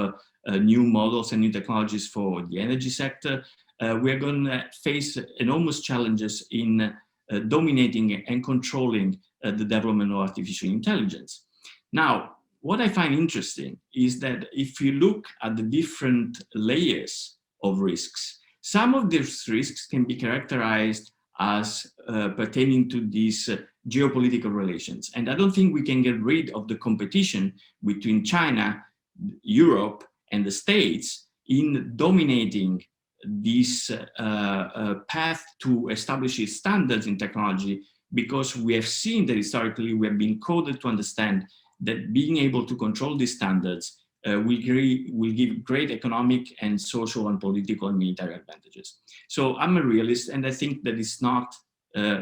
new models and new technologies for the energy sector. We're going to face enormous challenges in dominating and controlling the development of artificial intelligence. Now, what I find interesting is that if you look at the different layers of risks, some of these risks can be characterized as pertaining to these geopolitical relations. And I don't think we can get rid of the competition between China, Europe, and the States in dominating this path to establish its standards in technology, because we have seen that historically we have been coded to understand that being able to control these standards will give great economic and social and political and military advantages. So I'm a realist, and I think that it's not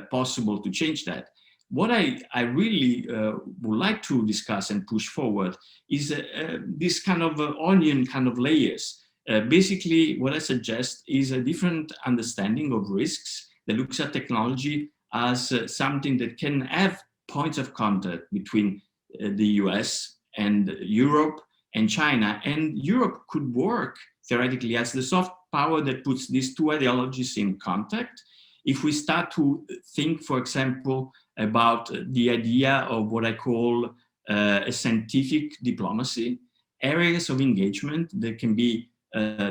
possible to change that. What I really would like to discuss and push forward is this kind of onion kind of layers. Basically, what I suggest is a different understanding of risks that looks at technology as something that can have points of contact between the US and Europe and China. And Europe could work theoretically as the soft power that puts these two ideologies in contact. If we start to think, for example, about the idea of what I call a scientific diplomacy, areas of engagement that can be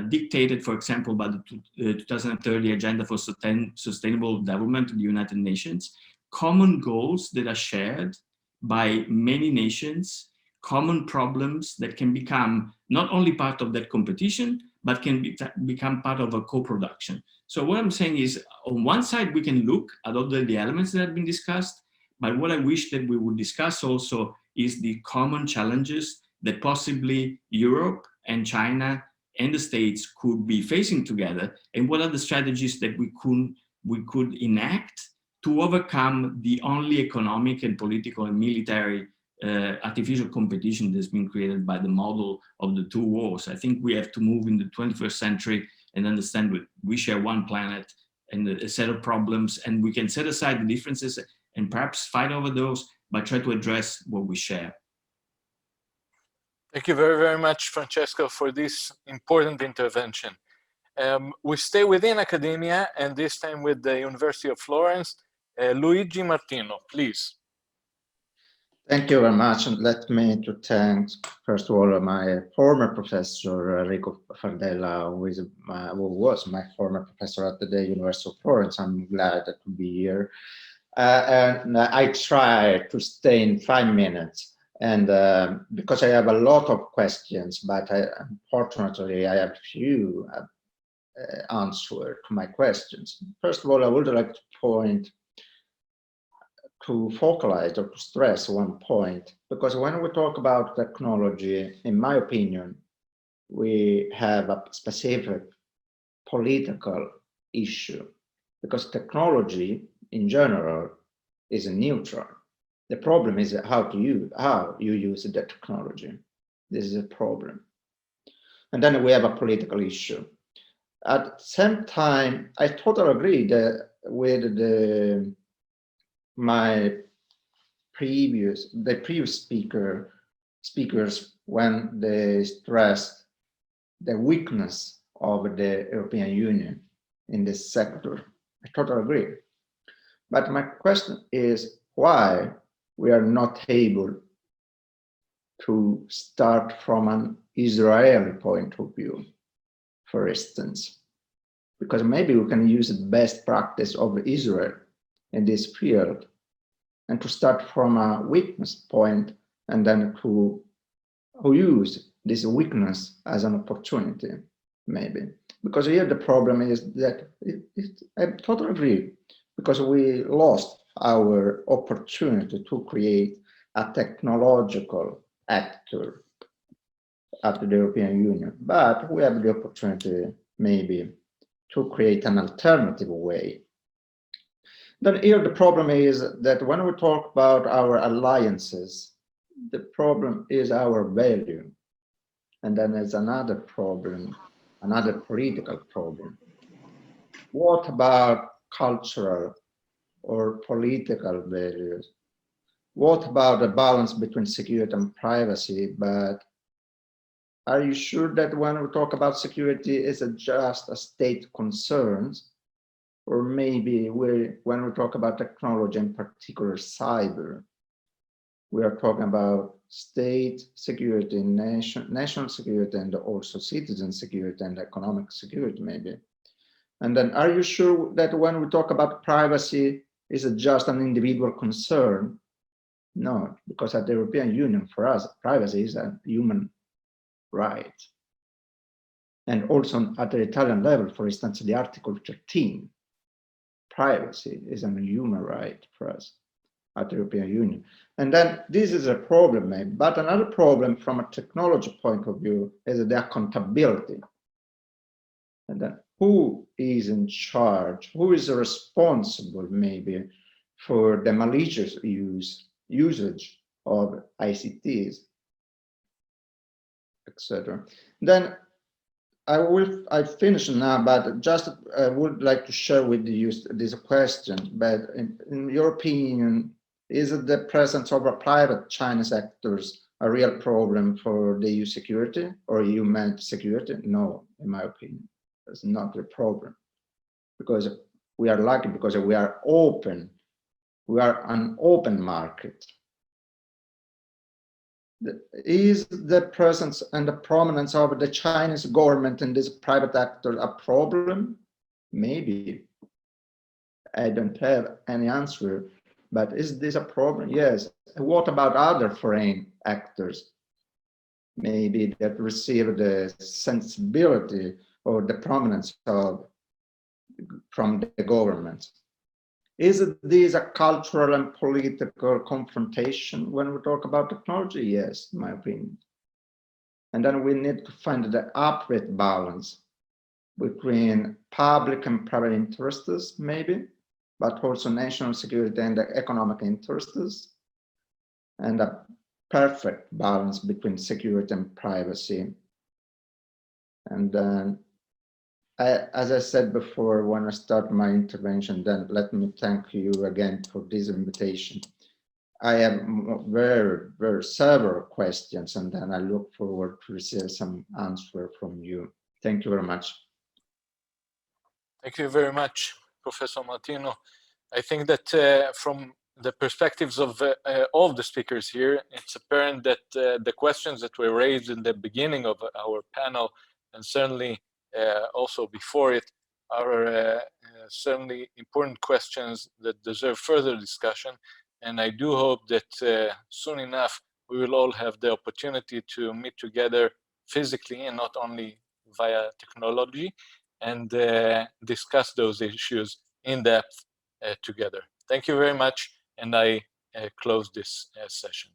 dictated, for example, by the 2030 Agenda for Sustainable Development of the United Nations, common goals that are shared by many nations, common problems that can become not only part of that competition, but can become part of a co-production. So what I'm saying is, on one side, we can look at all the elements that have been discussed, but what I wish that we would discuss also is the common challenges that possibly Europe and China and the States could be facing together, and what are the strategies that we could enact to overcome the only economic and political and military artificial competition that's been created by the model of the two wars. I think we have to move in the 21st century and understand that we share one planet and a set of problems, and we can set aside the differences and perhaps fight over those, but try to address what we share. Thank you very, very much, Francesco, for this important intervention. We stay within academia, and this time with the University of Florence. Luigi Martino, please. Thank you very much, and let me to thank, first of all, my former professor, Enrico Fardella, who was my former professor at the University of Florence. I'm glad to be here. And I try to stay in 5 minutes, and because I have a lot of questions, but unfortunately I have few answers to my questions. First of all, I would like to focalize or to stress one point, because when we talk about technology, in my opinion, we have a specific political issue, because technology in general is neutral. The problem is how you use the technology. This is a problem. And then we have a political issue. At the same time, I totally agree with my previous speakers when they stressed the weakness of the European Union in this sector. I totally agree. But my question is why we are not able to start from an Israeli point of view, for instance, because maybe we can use the best practice of Israel in this field, and to start from a weakness point, and then to use this weakness as an opportunity, maybe. Because here the problem is that, I totally agree, because we lost our opportunity to create a technological actor at the European Union, but we have the opportunity maybe to create an alternative way. Then here the problem is that when we talk about our alliances, the problem is our value. And then there's another problem, another political problem. What about cultural or political values? What about the balance between security and privacy? But are you sure that when we talk about security, is it just a state concerns? Or maybe when we talk about technology, in particular cyber, we are talking about state security, national security, and also citizen security and economic security, maybe. And then are you sure that when we talk about privacy, is it just an individual concern? No, because at the European Union, for us, privacy is a human right. And also at the Italian level, for instance, the Article 13, privacy is a human right for us at the European Union. And then this is a problem, maybe. But another problem from a technology point of view is the accountability. And then who is in charge? Who is responsible, maybe, for the malicious usage of ICTs, etc. Then I finish now, but just I would like to share with you this question. But in your opinion, is it the presence of a private Chinese actors a real problem for the EU security or EuMed security? No, in my opinion, it's not a problem, because we are lucky, because we are open. We are an open market. is the presence and the prominence of the Chinese government in this private actor a problem? Maybe. I don't have any answer, but is this a problem? Yes. What about other foreign actors? Maybe that receive the sensibility or the prominence from the government. Is this a cultural and political confrontation when we talk about technology? Yes, in my opinion. And then we need to find the appropriate balance between public and private interests, maybe, but also national security and the economic interests, and a perfect balance between security and privacy. And then, as I said before, when I start my intervention, then let me thank you again for this invitation. I have several questions, and then I look forward to receive some answer from you. Thank you very much. Thank you very much, Professor Martino. I think that from the perspectives of all the speakers here, it's apparent that the questions that were raised in the beginning of our panel, and certainly also before it, are certainly important questions that deserve further discussion. And I do hope that soon enough, we will all have the opportunity to meet together physically and not only via technology, and discuss those issues in depth together. Thank you very much, and I close this session.